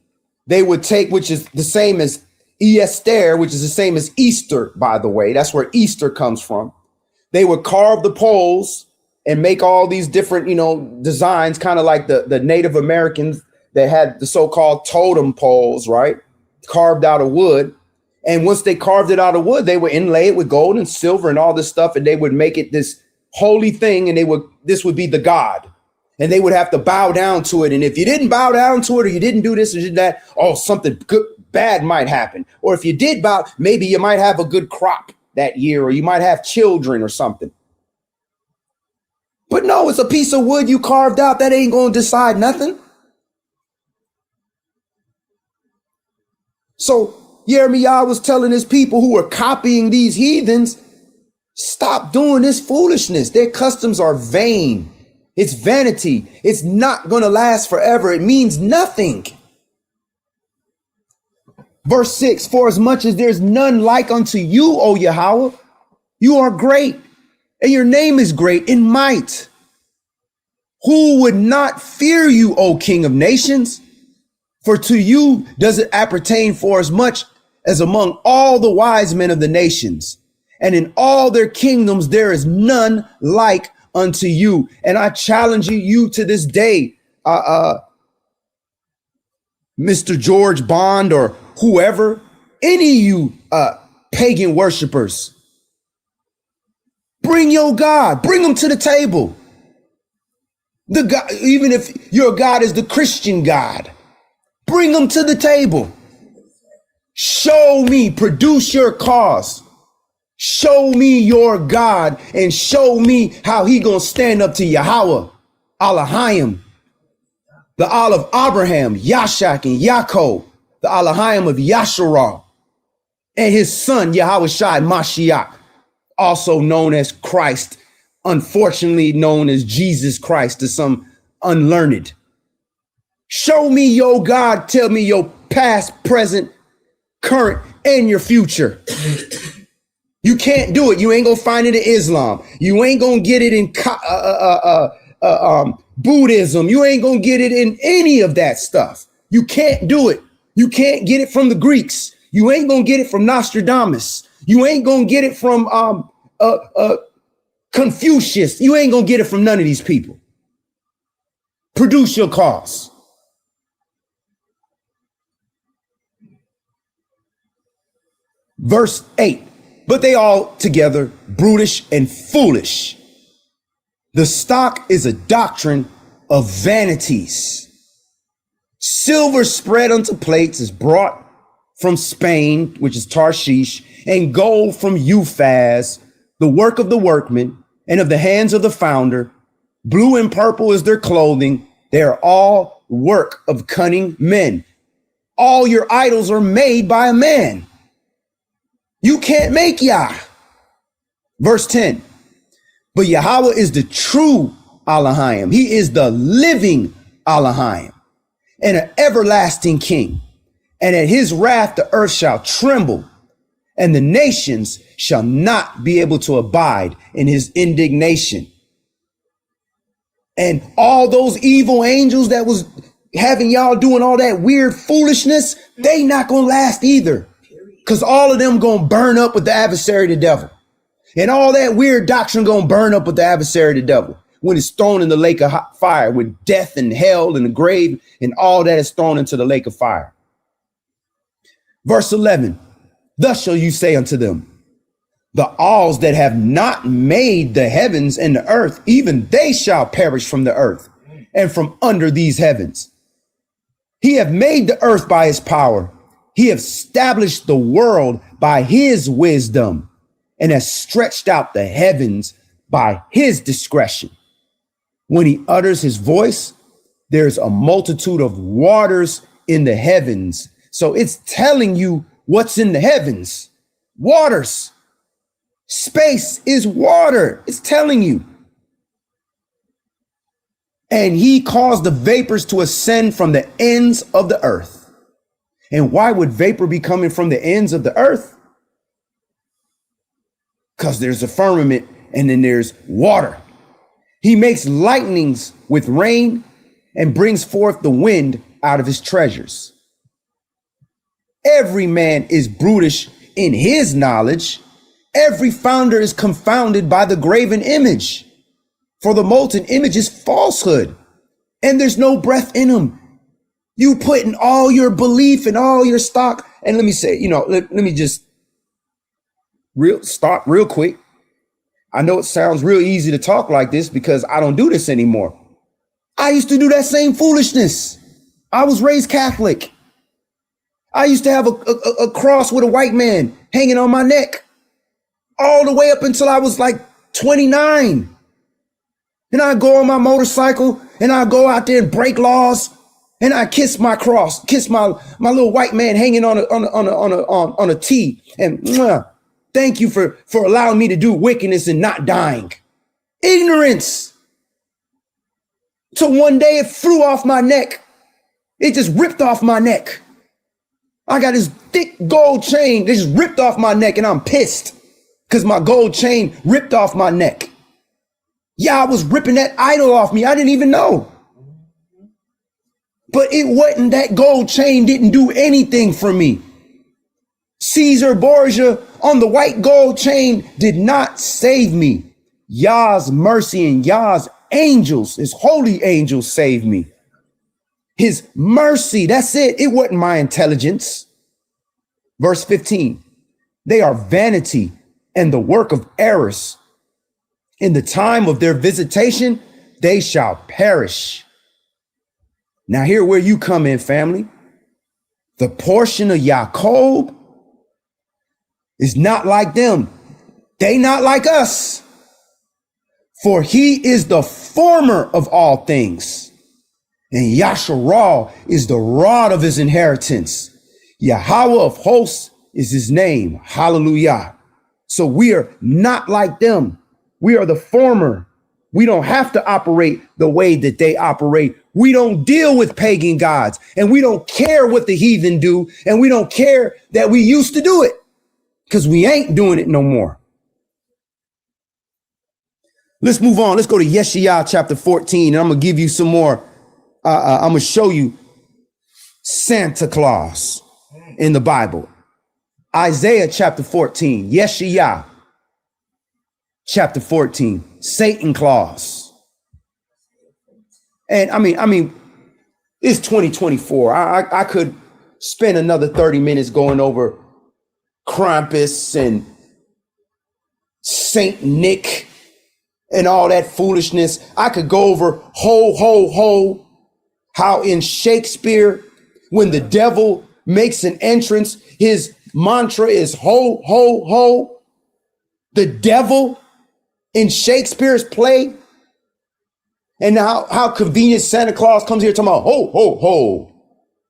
They would take, which is the same as Esther, which is the same as Easter, by the way. That's where Easter comes from. They would carve the poles and make all these different, designs, kind of like the Native Americans that had the so-called totem poles, right? Carved out of wood. And once they carved it out of wood, they would inlay it with gold and silver and all this stuff. And they would make it this holy thing. And this would be the god. And they would have to bow down to it. And if you didn't bow down to it, or you didn't do this or did that, something bad might happen. Or if you did bow, maybe you might have a good crop that year, or you might have children or something. But no, it's a piece of wood you carved out. That ain't going to decide nothing. So Jeremiah was telling his people who were copying these heathens, stop doing this foolishness. Their customs are vain. It's vanity. It's not going to last forever. It means nothing. Verse 6, for as much as there's none like unto you, O Yahweh, you are great, and your name is great in might. Who would not fear you, O King of nations? For to you does it appertain for as much as among all the wise men of the nations, and in all their kingdoms there is none like unto you. And I challenge you to this day, Mr. George Bond or whoever, any of you pagan worshipers, bring your God, bring him to the table. The God, even if your God is the Christian God, bring him to the table. Show me, produce your cause. Show me your God and show me how he gonna stand up to Yahweh, Elohim, the Allah of Abraham, Yashak, and Yaakov, the Elohim of Yasharah, and his son, Yahweh Shai Mashiach, also known as Christ, unfortunately known as Jesus Christ to some unlearned. Show me your God, tell me your past, present, current, and your future. You can't do it. You ain't gonna find it in Islam. You ain't gonna get it in Buddhism. You ain't gonna get it in any of that stuff. You can't do it. You can't get it from the Greeks. You ain't gonna get it from Nostradamus. You ain't gonna get it from Confucius. You ain't gonna get it from none of these people. Produce your cause. Verse 8. But they all together brutish and foolish. The stock is a doctrine of vanities. Silver spread unto plates is brought from Spain, which is Tarshish, and gold from Euphaz, the work of the workman and of the hands of the founder. Blue and purple is their clothing. They are all work of cunning men. All your idols are made by a man. You can't make Yah. Verse 10. But Yahweh is the true Elohim. He is the living Elohim and an everlasting king. And at his wrath, the earth shall tremble and the nations shall not be able to abide in his indignation. And all those evil angels that was having y'all doing all that weird foolishness, they not going to last either. Because all of them going to burn up with the adversary, the devil. And all that weird doctrine going to burn up with the adversary, the devil. When it's thrown in the lake of fire with death and hell and the grave and all that is thrown into the lake of fire. Verse 11. Thus shall you say unto them, the alls that have not made the heavens and the earth, even they shall perish from the earth and from under these heavens. He hath made the earth by his power. He hath established the world by his wisdom and has stretched out the heavens by his discretion. When he utters his voice, there's a multitude of waters in the heavens. So it's telling you what's in the heavens. Waters. Space is water. It's telling you. And he caused the vapors to ascend from the ends of the earth. And why would vapor be coming from the ends of the earth? Because there's a firmament and then there's water. He makes lightnings with rain and brings forth the wind out of his treasures. Every man is brutish in his knowledge. Every founder is confounded by the graven image. For the molten image is falsehood, and there's no breath in him. You putting all your belief and all your stock. And let me say, let me just start real quick. I know it sounds real easy to talk like this because I don't do this anymore. I used to do that same foolishness. I was raised Catholic. I used to have a cross with a white man hanging on my neck all the way up until I was like 29. And I go on my motorcycle and I go out there and break laws. And I kiss my cross, kiss my little white man hanging on a T. And thank you for allowing me to do wickedness and not dying. Ignorance. So one day it flew off my neck. It just ripped off my neck. I got this thick gold chain that just ripped off my neck and I'm pissed because my gold chain ripped off my neck. Yeah, I was ripping that idol off me. I didn't even know. But it wasn't that gold chain didn't do anything for me. Caesar Borgia on the white gold chain did not save me. Yah's mercy and Yah's angels, his holy angels saved me. His mercy, that's it. It wasn't my intelligence. Verse 15, they are vanity and the work of errors. In the time of their visitation, they shall perish. Now here where you come in, family. The portion of Jacob is not like them. They not like us. For he is the former of all things. And Yasharal is the rod of his inheritance. Yahweh of hosts is his name. Hallelujah. So we are not like them. We are the former. We don't have to operate the way that they operate. We don't deal with pagan gods, and we don't care what the heathen do. And we don't care that we used to do it, because we ain't doing it no more. Let's move on. Let's go to Yeshaya chapter 14. And I'm going to give you some more. I'm going to show you Santa Claus in the Bible. Isaiah chapter 14. Yeshaya chapter 14. Satan Claus. And I mean, it's 2024. I could spend another 30 minutes going over Krampus and Saint Nick and all that foolishness. I could go over ho, ho, ho, how in Shakespeare, when the devil makes an entrance, his mantra is ho, ho, ho. The devil in Shakespeare's play. And how convenient Santa Claus comes here talking about ho, ho, ho.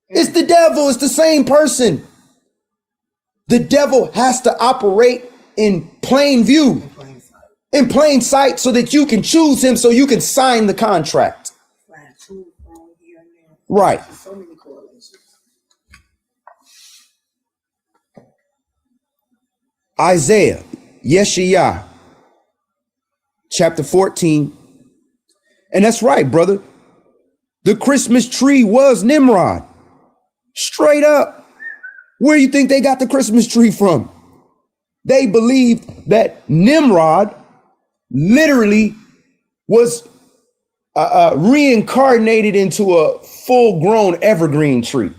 It's the devil. It's the same person. The devil has to operate in plain view. In plain sight, so that you can choose him, so you can sign the contract. Right. So many correlations. Isaiah, Yeshaya, chapter 14. And that's right, brother. The Christmas tree was Nimrod. Straight up. Where do you think they got the Christmas tree from? They believed that Nimrod literally was reincarnated into a full-grown evergreen tree.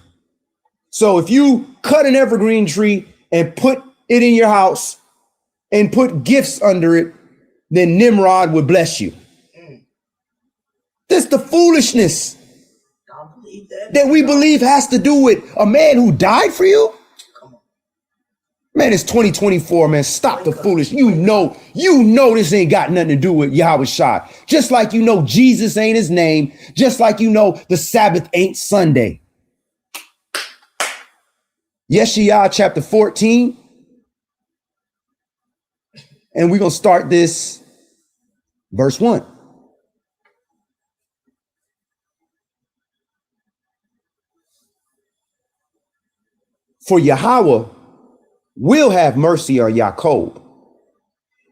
So if you cut an evergreen tree and put it in your house and put gifts under it, then Nimrod would bless you. That's the foolishness that we believe has to do with a man who died for you. Man, it's 2024, man. Stop the foolish. You know this ain't got nothing to do with Yahweh Shai. Just like you know Jesus ain't his name. Just like you know the Sabbath ain't Sunday. Yeshaya chapter 14. And we're going to start this verse 1. For Yahweh will have mercy on Jacob,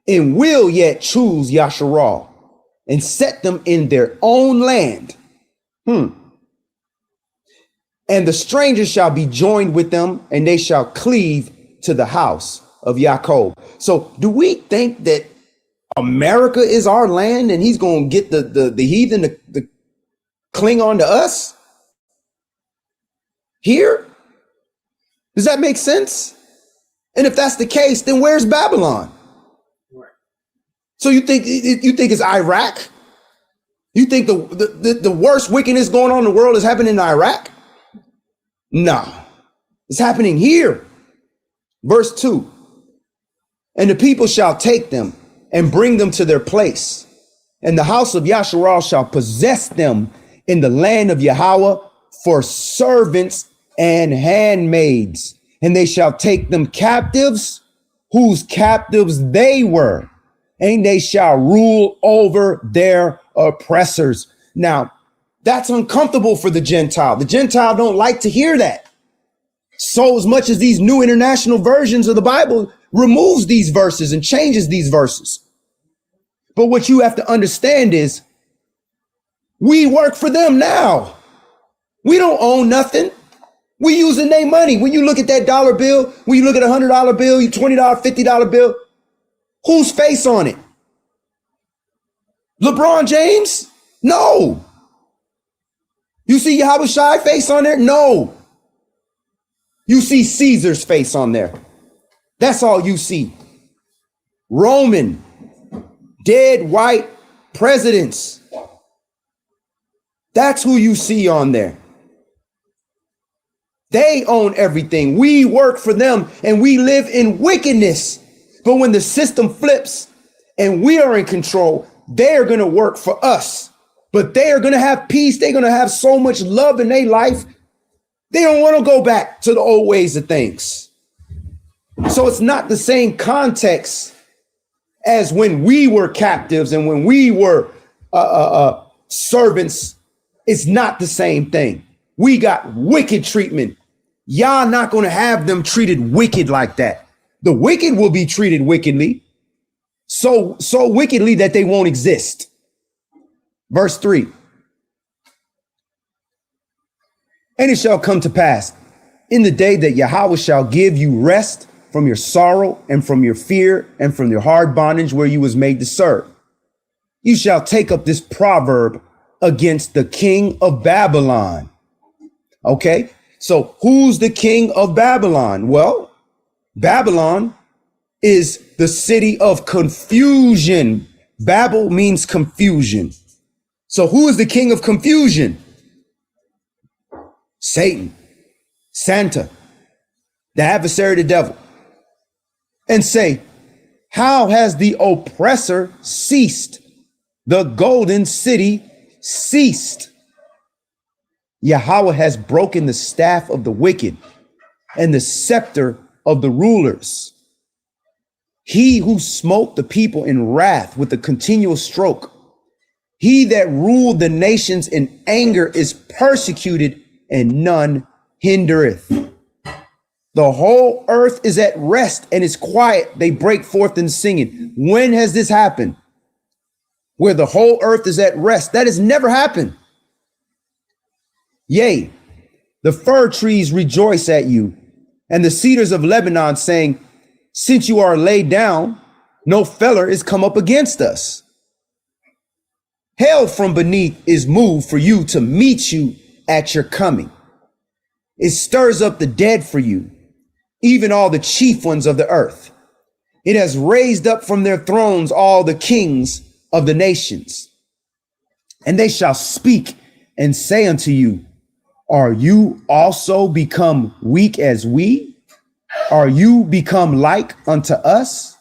and will yet choose Yasharal, and set them in their own land. And the strangers shall be joined with them, and they shall cleave to the house of Jacob. So do we think that America is our land, and he's going to get the heathen to cling on to us here? Does that make sense? And if that's the case, then where's Babylon? Right. So you think it's Iraq? You think the worst wickedness going on in the world is happening in Iraq? No, it's happening here. Verse 2. And the people shall take them and bring them to their place, and the house of Yasharal shall possess them in the land of Yahweh for servants and handmaids, and they shall take them captives, whose captives they were, and they shall rule over their oppressors. Now, that's uncomfortable for the Gentile. The Gentile don't like to hear that. So as much as these new international versions of the Bible removes these verses and changes these verses. But what you have to understand is we work for them now. We don't own nothing. We using their money. When you look at that dollar bill, when you look at $100 bill, you $20, $50 bill, whose face on it? LeBron James? No. You see Yahweh Shai face on there? No. You see Caesar's face on there. That's all you see. Roman, dead white presidents. That's who you see on there. They own everything. We work for them and we live in wickedness. But when the system flips and we are in control, they are going to work for us. But they are going to have peace. They're going to have so much love in their life. They don't want to go back to the old ways of things. So it's not the same context as when we were captives and when we were servants. It's not the same thing. We got wicked treatment. Y'all not going to have them treated wicked like that. The wicked will be treated wickedly, so wickedly that they won't exist. Verse 3. And it shall come to pass in the day that Yahweh shall give you rest from your sorrow and from your fear and from your hard bondage where you was made to serve. You shall take up this proverb against the king of Babylon. Okay, so who's the king of Babylon? Well, Babylon is the city of confusion. Babel means confusion. So who is the king of confusion? Satan, Santa, the adversary, the devil. And say, how has the oppressor ceased? The golden city ceased. Yahweh has broken the staff of the wicked and the scepter of the rulers. He who smote the people in wrath with a continual stroke. He that ruled the nations in anger is persecuted, and none hindereth. The whole earth is at rest and is quiet. They break forth in singing. When has this happened? Where the whole earth is at rest? That has never happened. Yea, the fir trees rejoice at you, and the cedars of Lebanon, saying, since you are laid down, no feller is come up against us. Hell from beneath is moved for you to meet you at your coming. It stirs up the dead for you, even all the chief ones of the earth. It has raised up from their thrones all the kings of the nations. And they shall speak and say unto you, are you also become weak as we? Are you become like unto us?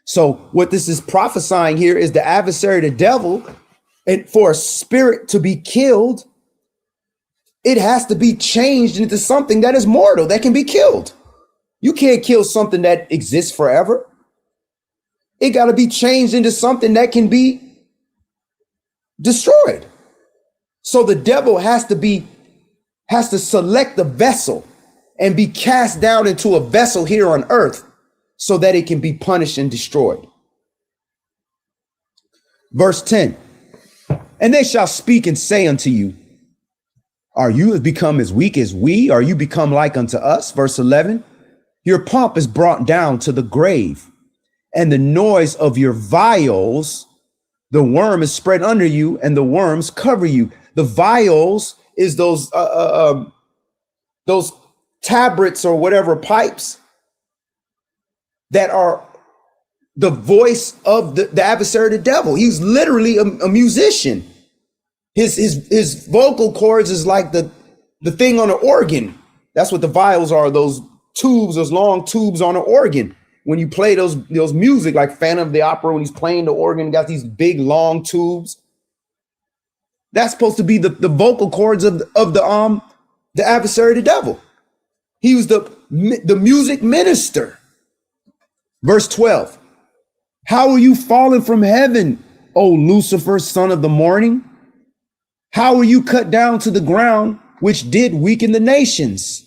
So what this is prophesying here is the adversary, the devil, and for a spirit to be killed, it has to be changed into something that is mortal, that can be killed. You can't kill something that exists forever. It got to be changed into something that can be destroyed. So the devil has to select the vessel and be cast down into a vessel here on earth so that it can be punished and destroyed. Verse 10, and they shall speak and say unto you, are you become as weak as we? Are you become like unto us? Verse 11, your pomp is brought down to the grave, and the noise of your vials, the worm is spread under you, and the worms cover you. The vials is those tabrets or whatever pipes that are the voice of the adversary, the devil. He's literally a musician. His vocal cords is like the thing on an organ. That's what the vials are. Those tubes, those long tubes on an organ. When you play those music, like Phantom of the Opera, when he's playing the organ, got these big long tubes. That's supposed to be the vocal cords of the adversary, the devil. He was the music minister. Verse 12. How are you fallen from heaven, O Lucifer, son of the morning? How are you cut down to the ground, which did weaken the nations?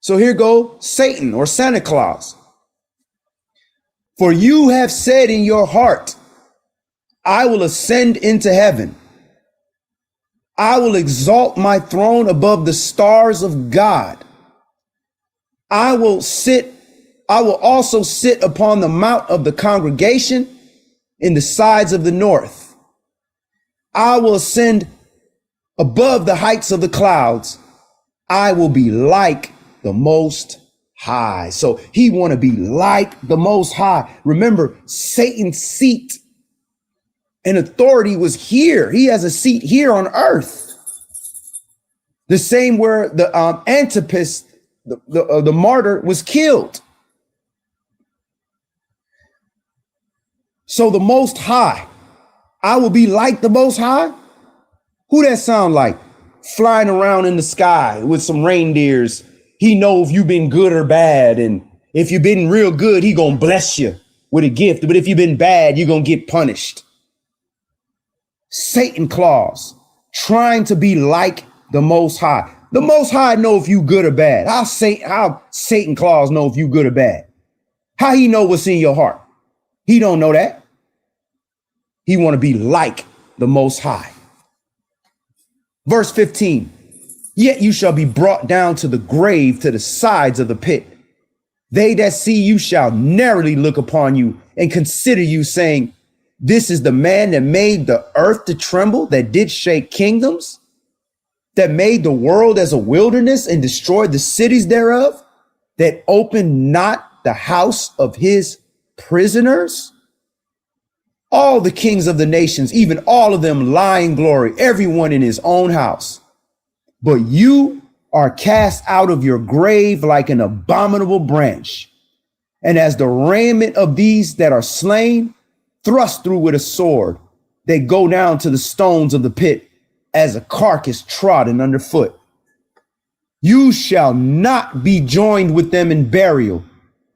So here go Satan or Santa Claus. For you have said in your heart, I will ascend into heaven. I will exalt my throne above the stars of God. I will also sit upon the mount of the congregation in the sides of the north. I will ascend above the heights of the clouds. I will be like the Most High. So he want to be like the Most High. Remember, Satan's seat and authority was here. He has a seat here on earth. The same where the Antipas, the martyr, was killed. So the Most High, I will be like the Most High. Who that sound like? Flying around in the sky with some reindeers. He know if you've been good or bad. And if you've been real good, he gonna bless you with a gift. But if you've been bad, you're gonna get punished. Satan clause, trying to be like the Most High. The Most High know if you good or bad. How Satan clause know if you good or bad? How he know what's in your heart? He don't know that. He want to be like the Most High. Verse 15, yet you shall be brought down to the grave, to the sides of the pit. They that see you shall narrowly look upon you and consider you, saying, this is the man that made the earth to tremble, that did shake kingdoms, that made the world as a wilderness and destroyed the cities thereof, that opened not the house of his prisoners. All the kings of the nations, even all of them lie in glory, everyone in his own house. But you are cast out of your grave like an abominable branch. And as the raiment of these that are slain, thrust through with a sword, they go down to the stones of the pit as a carcass trodden underfoot. You shall not be joined with them in burial,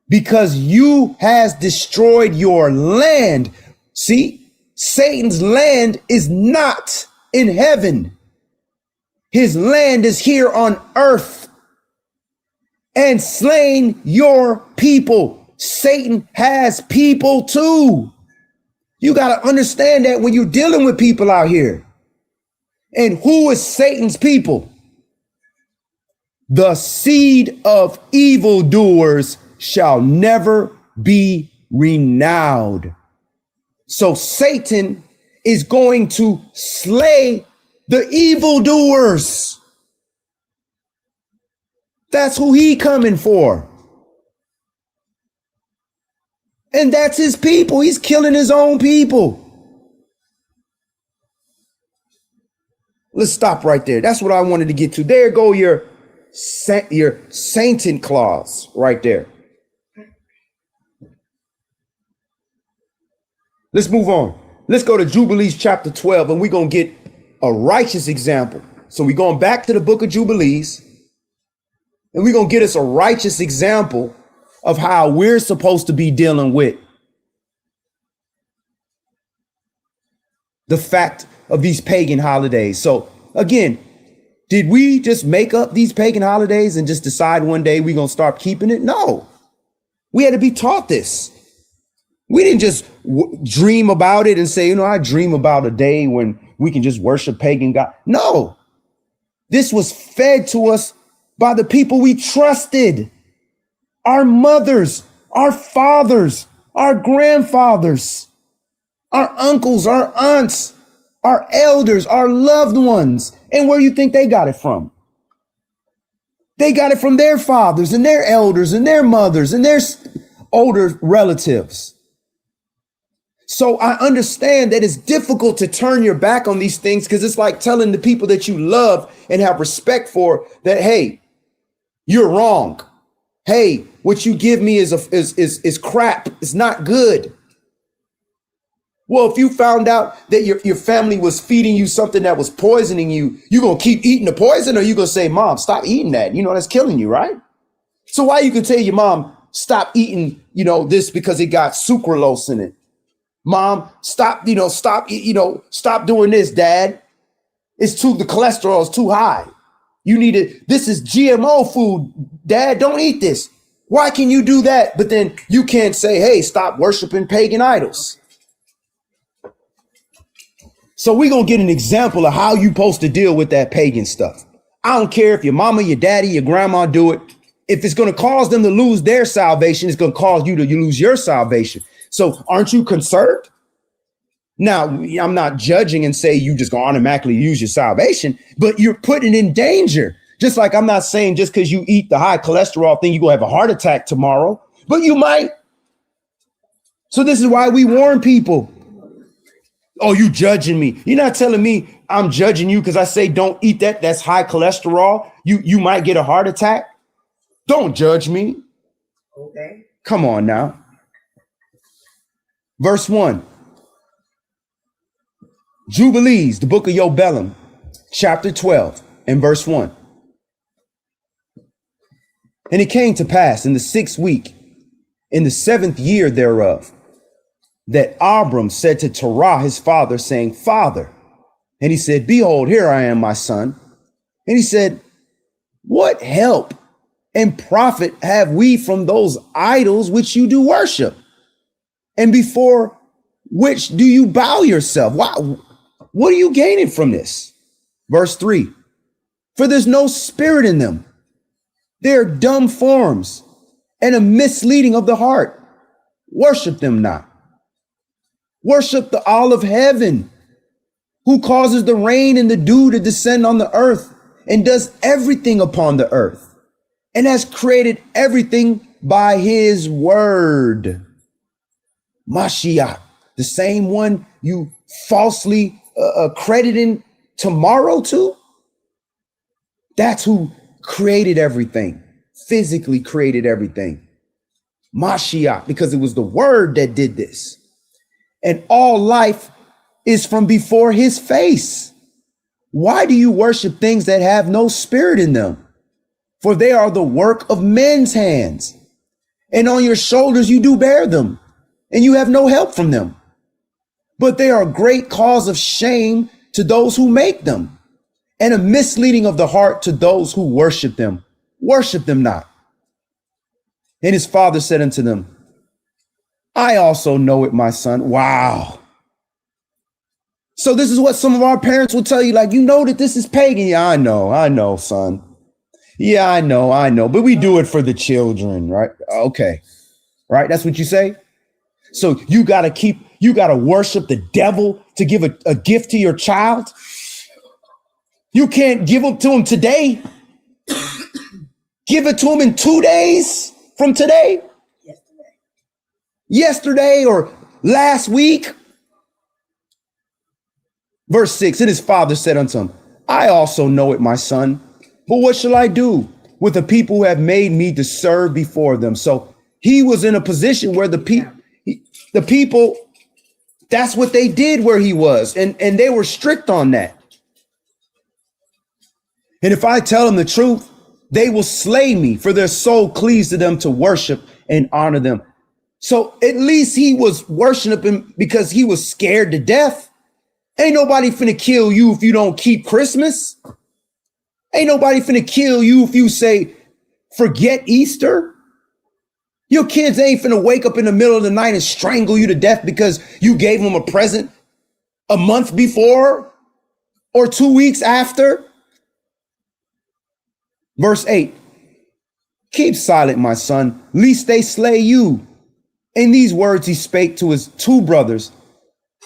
because you has destroyed your land. See, Satan's land is not in heaven. His land is here on earth, and slain your people. Satan has people too. You got to understand that when you're dealing with people out here. And who is Satan's people? The seed of evildoers shall never be renowned. So Satan is going to slay the evildoers. That's who he coming for. And that's his people. He's killing his own people. Let's stop right there. That's what I wanted to get to. There go your sainting clause right there. Let's move on. Let's go to Jubilees chapter 12, and we're going to get a righteous example. So we're going back to the book of Jubilees, and we're going to get us a righteous example of how we're supposed to be dealing with the fact of these pagan holidays. So again, did we just make up these pagan holidays and just decide one day we're going to start keeping it? No, we had to be taught this. We didn't just dream about it and say, I dream about a day when we can just worship pagan God. No, this was fed to us by the people we trusted. Our mothers, our fathers, our grandfathers, our uncles, our aunts, our elders, our loved ones. And where you think they got it from? They got it from their fathers and their elders and their mothers and their older relatives. So I understand that it's difficult to turn your back on these things, because it's like telling the people that you love and have respect for that, hey, you're wrong. Hey, what you give me is crap. It's not good. Well, if you found out that your family was feeding you something that was poisoning you, you going to keep eating the poison, or you going to say, Mom, stop eating that? That's killing you, right? So why you can tell your mom, stop eating, this because it got sucralose in it. Mom, stop doing this, Dad. The cholesterol is too high. This is GMO food, Dad, don't eat this. Why can you do that? But then you can't say, hey, stop worshiping pagan idols. So we're going to get an example of how you're supposed to deal with that pagan stuff. I don't care if your mama, your daddy, your grandma do it. If it's going to cause them to lose their salvation, it's going to cause you to lose your salvation. So aren't you concerned? Now, I'm not judging and say you just going to automatically use your salvation, but you're putting it in danger. Just like I'm not saying just because you eat the high cholesterol thing, you're going to have a heart attack tomorrow, but you might. So this is why we warn people. Oh, you judging me. You're not telling me I'm judging you because I say don't eat that. That's high cholesterol. You might get a heart attack. Don't judge me. Okay. Come on now. Verse 1. Jubilees, the book of Yobelum, chapter 12 and verse 1. And it came to pass in the 6th week, in the 7th year thereof, that Abram said to Terah his father, saying, Father. And he said, Behold, here I am, my son. And he said, What help and profit have we from those idols which you do worship? And before which do you bow yourself? What are you gaining from this? Verse 3. For there's no spirit in them. They're dumb forms and a misleading of the heart. Worship them not. Worship the olive heaven, who causes the rain and the dew to descend on the earth and does everything upon the earth and has created everything by his word. Mashiach, the same one you falsely crediting tomorrow to? That's who created everything, physically created everything. Mashiach, because it was the word that did this. And all life is from before his face. Why do you worship things that have no spirit in them? For they are the work of men's hands. And on your shoulders you do bear them, and you have no help from them. But they are a great cause of shame to those who make them, and a misleading of the heart to those who worship them. Worship them not. And his father said unto them, I also know it, my son. Wow. So this is what some of our parents will tell you, like, you know that this is pagan. Yeah, I know, son. Yeah, I know. But we do it for the children, right? Okay. Right? That's what you say? So you got to worship the devil to give a gift to your child. You can't give it to him today. Give it to him in 2 days from today. Yesterday or last week. Verse 6, and his father said unto him, I also know it, my son, but what shall I do with the people who have made me to serve before them? So he was in a position where the people, that's what they did where he was. And they were strict on that. And if I tell them the truth, they will slay me, for their soul cleaves to them to worship and honor them. So at least he was worshiping because he was scared to death. Ain't nobody finna kill you if you don't keep Christmas. Ain't nobody finna kill you if you say, forget Easter. Your kids ain't finna wake up in the middle of the night and strangle you to death because you gave them a present a month before or 2 weeks after. Verse 8, keep silent, my son, lest they slay you. In these words he spake to his 2 brothers,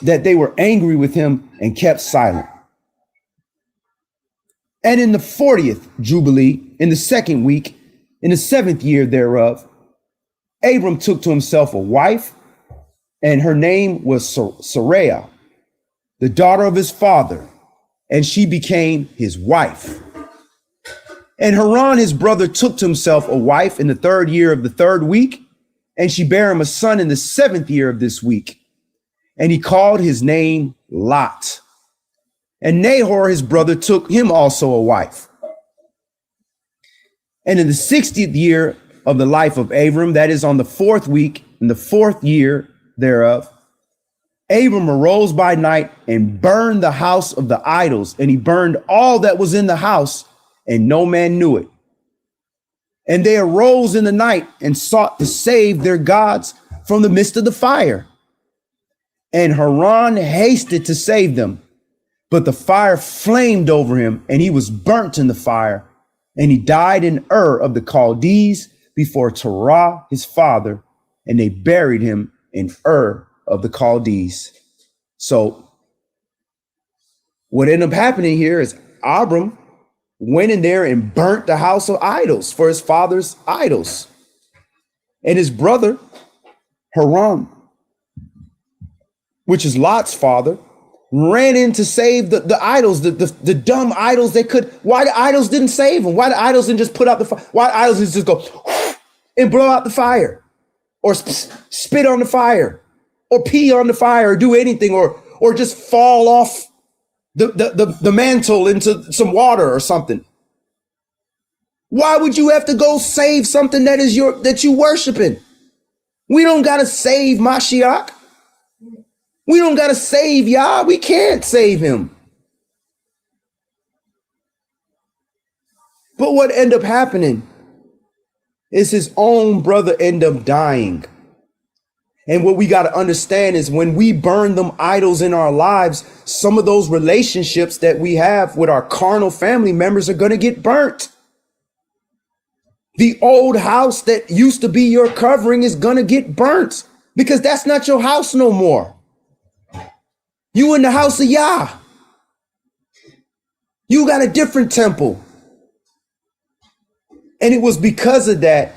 that they were angry with him and kept silent. And in the 40th Jubilee, in the 2nd week, in the 7th year thereof, Abram took to himself a wife, and her name was Sarai, the daughter of his father, and she became his wife. And Haran, his brother, took to himself a wife in the 3rd year of the 3rd week, and she bare him a son in the 7th year of this week. And he called his name Lot. And Nahor, his brother, took him also a wife. And in the 60th year of the life of Abram, that is on the 4th week, in the 4th year thereof, Abram arose by night and burned the house of the idols, and he burned all that was in the house, and no man knew it. And they arose in the night and sought to save their gods from the midst of the fire. And Haran hasted to save them, but the fire flamed over him, and he was burnt in the fire, and he died in Ur of the Chaldees before Terah his father, and they buried him in Ur of the Chaldees. So what ended up happening here is Abram went in there and burnt the house of idols for his father's idols. And his brother, Haran, which is Lot's father, ran in to save the idols, the dumb idols that could. Why the idols didn't save them? Why the idols didn't just put out the fire? Why the idols didn't just go and blow out the fire, or spit on the fire, or pee on the fire, or do anything, or just fall off the mantle into some water or something? Why would you have to go save something that you worshiping? We don't gotta save Mashiach. We don't gotta save Yah. We can't save him. But what ended up happening is his own brother ended up dying. And what we got to understand is when we burn them idols in our lives, some of those relationships that we have with our carnal family members are going to get burnt. The old house that used to be your covering is going to get burnt because that's not your house no more. You in the house of Yah. You got a different temple. And it was because of that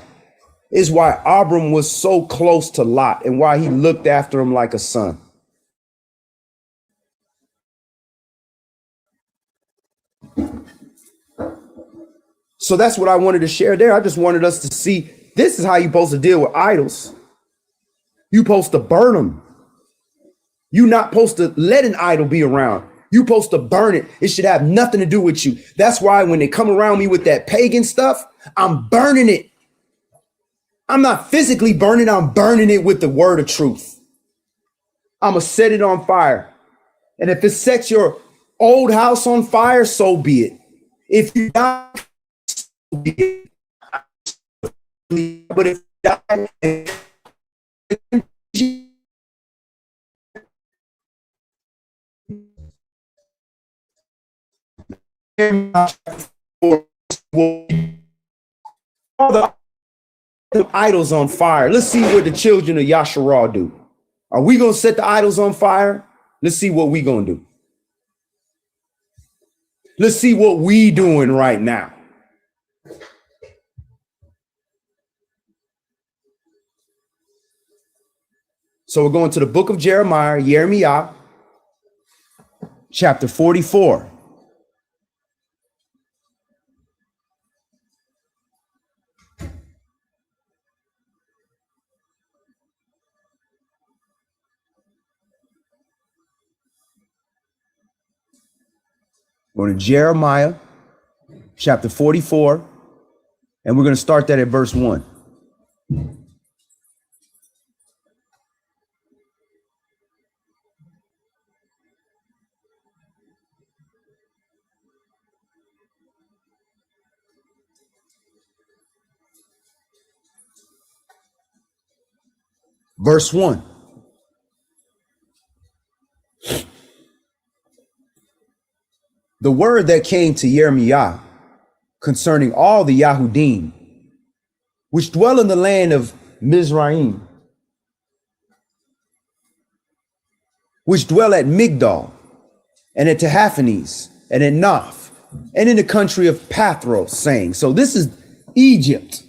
is why Abram was so close to Lot and why he looked after him like a son. So that's what I wanted to share there. I just wanted us to see this is how you're supposed to deal with idols. You're supposed to burn them. You're not supposed to let an idol be around. You're supposed to burn it. It should have nothing to do with you. That's why when they come around me with that pagan stuff, I'm burning it. I'm not physically burning, I'm burning it with the word of truth. I'm going to set it on fire. And if it sets your old house on fire, so be it. If you die, so be it. But if you die, all the idols on fire. Let's see what the children of Yasharah do. Are we going to set the idols on fire? Let's see what we going to do. Let's see what we doing right now. So we're going to the book of Jeremiah, chapter 44. Go to Jeremiah chapter 44, and we're going to start that at verse 1. Verse 1. The word that came to Jeremiah concerning all the Yahudim, which dwell in the land of Mizraim, which dwell at Migdol, and at Tahaphanes, and at Noph, and in the country of Pathros, saying, so this is Egypt.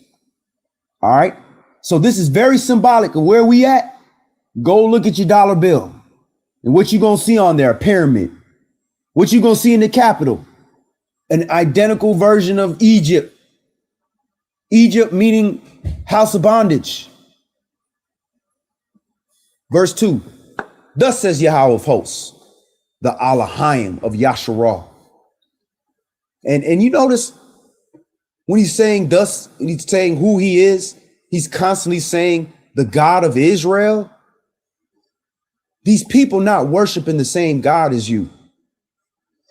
All right. So this is very symbolic of where we at. Go look at your dollar bill. And what you going to see on there? A pyramid. What you going to see in the capital? An identical version of Egypt. Egypt meaning house of bondage. Verse 2. Thus says Yahweh of hosts, the Elohim of Yasharah. And you notice when he's saying thus, he's saying who he is. He's constantly saying the God of Israel. These people not worshiping the same God as you.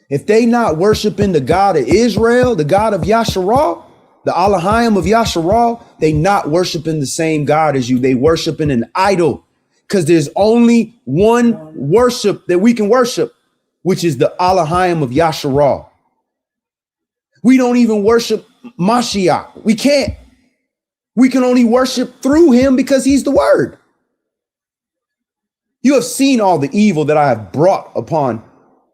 If they not worshiping the God of Israel, the God of Yasharah, the Elohim of Yasharah, they not worshiping the same God as you. They worshiping an idol because there's only one worship that we can worship, which is the Elohim of Yasharah. We don't even worship Mashiach. We can't. We can only worship through him because he's the word. You have seen all the evil that I have brought upon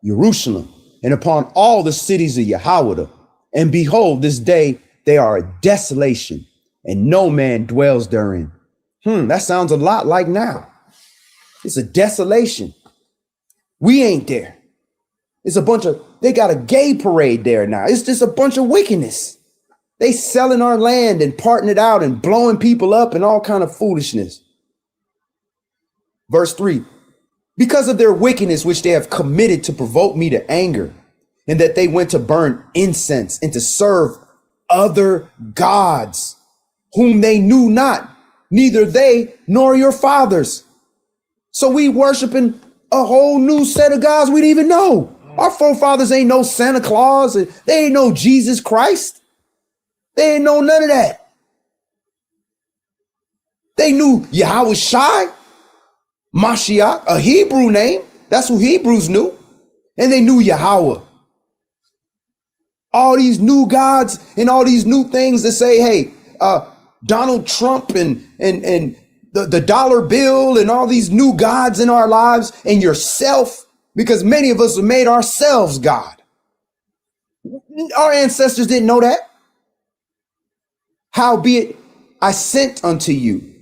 Jerusalem and upon all the cities of Yahweh. And behold, this day they are a desolation and no man dwells therein. That sounds a lot like now. It's a desolation. We ain't there. They got a gay parade there now. It's just a bunch of wickedness. They selling our land and parting it out and blowing people up and all kind of foolishness. Verse 3, because of their wickedness, which they have committed to provoke me to anger, and that they went to burn incense and to serve other gods, whom they knew not, neither they nor your fathers. So we worshiping a whole new set of gods we didn't even know. Our forefathers ain't no Santa Claus. They ain't no Jesus Christ. They ain't know none of that. They knew Yahweh Shai, Mashiach, a Hebrew name. That's who Hebrews knew. And they knew Yahweh. All these new gods and all these new things that say, hey, Donald Trump and the dollar bill and all these new gods in our lives and yourself, because many of us have made ourselves God. Our ancestors didn't know that. Howbeit, I sent unto you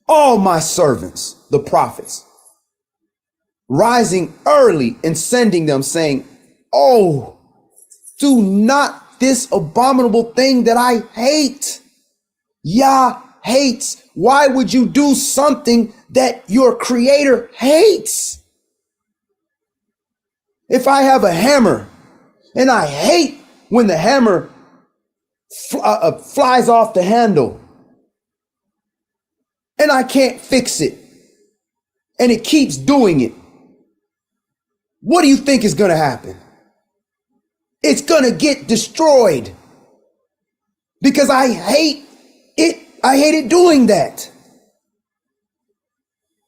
all my servants, the prophets, rising early and sending them, saying, oh, do not this abominable thing that I hate. Yah hates. Why would you do something that your creator hates? If I have a hammer and I hate when the hammer flies off the handle and I can't fix it and it keeps doing it, what do you think is going to happen? It's going to get destroyed because I hate it. I hated doing that.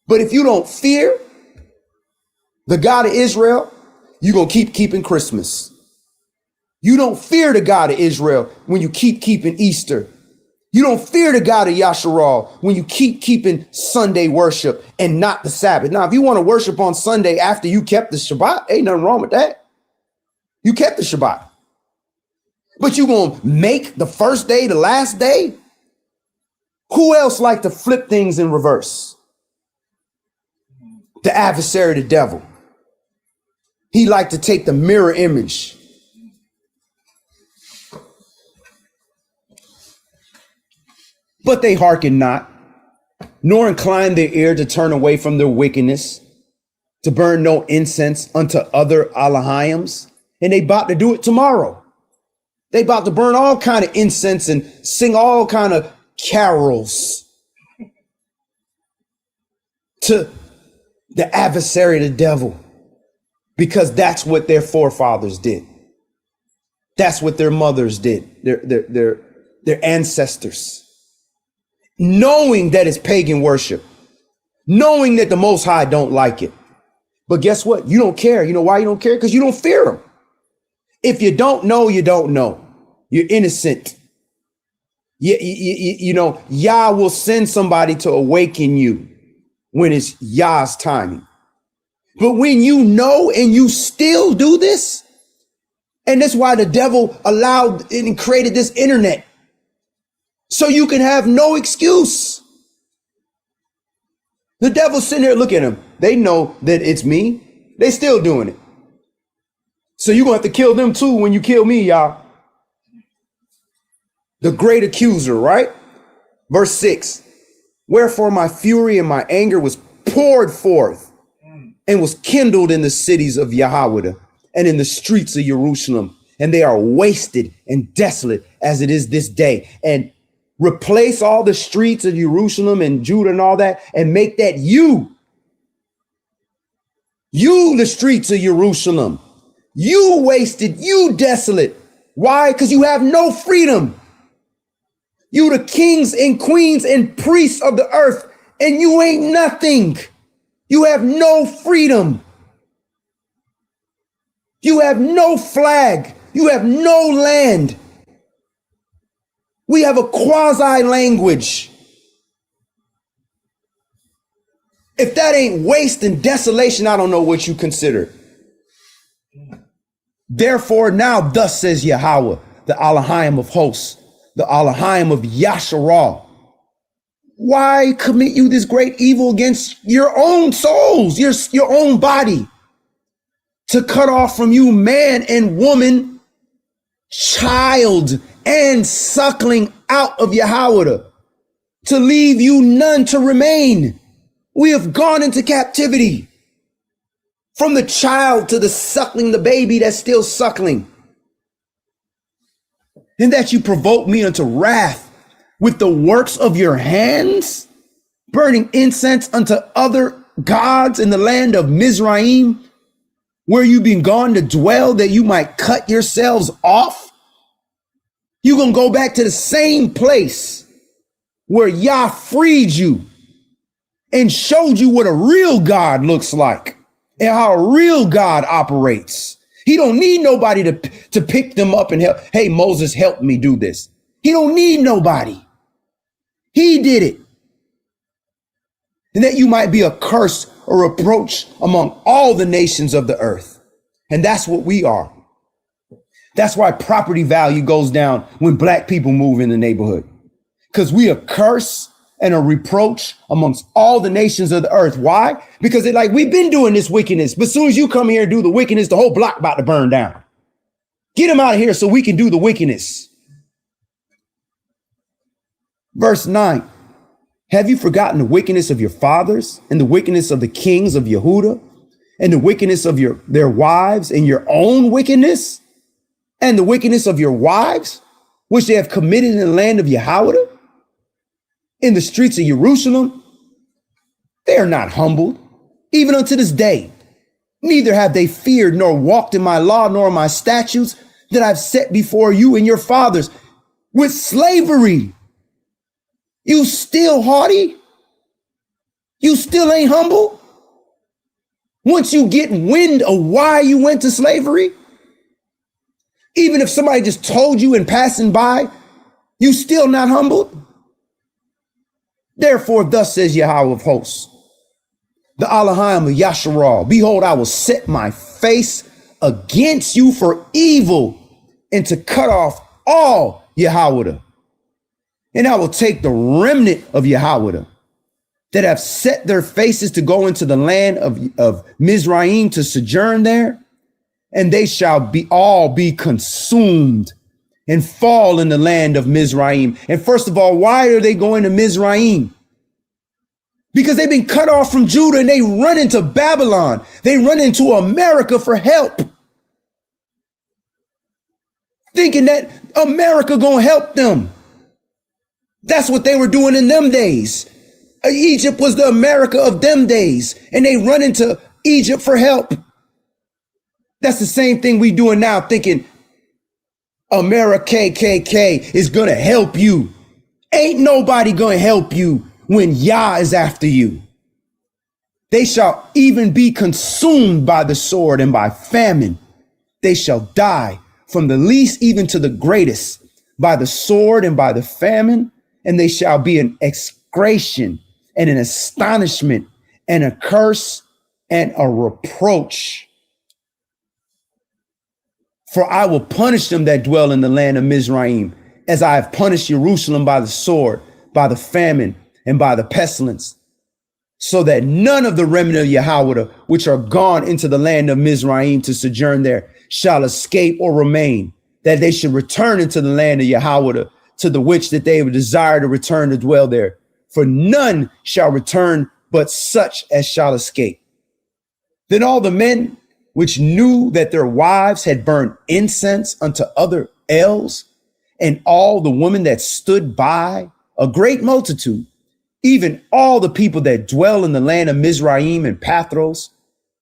But if you don't fear the God of Israel, you're going to keeping Christmas. You don't fear the God of Israel when you keeping Easter. You don't fear the God of Yasharal when you keeping Sunday worship and not the Sabbath. Now, if you want to worship on Sunday after you kept the Shabbat, ain't nothing wrong with that. You kept the Shabbat. But you going to make the first day the last day? Who else like to flip things in reverse? The adversary, the devil. He like to take the mirror image. But they hearken not, nor incline their ear to turn away from their wickedness, to burn no incense unto other Elohims. And they about to do it tomorrow. They about to burn all kind of incense and sing all kind of carols to the adversary, the devil, because that's what their forefathers did. That's what their mothers did, their ancestors. Knowing that it's pagan worship, knowing that the Most High don't like it. But guess what? You don't care. You know why you don't care? Because you don't fear him. If you don't know, you don't know. You're innocent. You know, Yah will send somebody to awaken you when it's Yah's timing. But when you know and you still do this, and that's why the devil allowed and created this internet, so you can have no excuse. The devil's sitting there, look at him. They know that it's me. They still doing it. So you're going to have to kill them too when you kill me, y'all. The great accuser, right? Verse 6. Wherefore my fury and my anger was poured forth and was kindled in the cities of Yahweh and in the streets of Jerusalem. And they are wasted and desolate as it is this day. And replace all the streets of Jerusalem and Judah and all that and make that you, the streets of Jerusalem. You wasted, you desolate. Why? Because you have no freedom. You the kings and queens and priests of the earth, and you ain't nothing. You have no freedom. You have no flag. You have no land. We have a quasi language. If that ain't waste and desolation, I don't know what you consider. Therefore, now thus says Yahweh, the Elohim of hosts, the Elohim of Yasharal. Why commit you this great evil against your own souls, your own body, to cut off from you man and woman, child and suckling out of Yahweh, to leave you none to remain? We have gone into captivity, from the child to the suckling, the baby that's still suckling. And that you provoke me unto wrath with the works of your hands, burning incense unto other gods in the land of Mizraim, where you've been gone to dwell, that you might cut yourselves off. You're going to go back to the same place where Yah freed you and showed you what a real God looks like and how a real God operates. He don't need nobody to pick them up and help. Hey, Moses, help me do this. He don't need nobody. He did it. And that you might be a curse or reproach among all the nations of the earth. And that's what we are. That's why property value goes down when black people move in the neighborhood. Because we a curse and a reproach amongst all the nations of the earth. Why? Because they're like, we've been doing this wickedness, but as soon as you come here and do the wickedness, the whole block about to burn down. Get them out of here so we can do the wickedness. Verse 9, have you forgotten the wickedness of your fathers and the wickedness of the kings of Yehudah and the wickedness of their wives and your own wickedness and the wickedness of your wives, which they have committed in the land of Yahweh, in the streets of Jerusalem? They are not humbled, even unto this day. Neither have they feared nor walked in my law nor my statutes that I've set before you and your fathers. With slavery, you still haughty? You still ain't humble? Once you get wind of why you went to slavery, even if somebody just told you in passing by, you still not humbled? Therefore, thus says Yahweh of hosts, the Elohim of Yasharal, behold, I will set my face against you for evil and to cut off all Yahweh. And I will take the remnant of Yahweh that have set their faces to go into the land of Mizraim to sojourn there, and they shall all be consumed and fall in the land of Mizraim. And first of all, why are they going to Mizraim? Because they've been cut off from Judah and they run into Babylon. They run into America for help, thinking that America gonna help them. That's what they were doing in them days. Egypt was the America of them days, and they run into Egypt for help. That's the same thing we doing now, thinking America KKK is gonna help you. Ain't nobody gonna help you when Yah is after you. They shall even be consumed by the sword and by famine. They shall die from the least even to the greatest by the sword and by the famine. And they shall be an execration and an astonishment and a curse and a reproach. For I will punish them that dwell in the land of Mizraim, as I have punished Jerusalem by the sword, by the famine, and by the pestilence, so that none of the remnant of Yahweh, which are gone into the land of Mizraim to sojourn there, shall escape or remain, that they should return into the land of Yahweh, to the which that they would desire to return to dwell there. For none shall return but such as shall escape. Then all the men which knew that their wives had burned incense unto other els, and all the women that stood by, a great multitude, even all the people that dwell in the land of Mizraim and Pathros,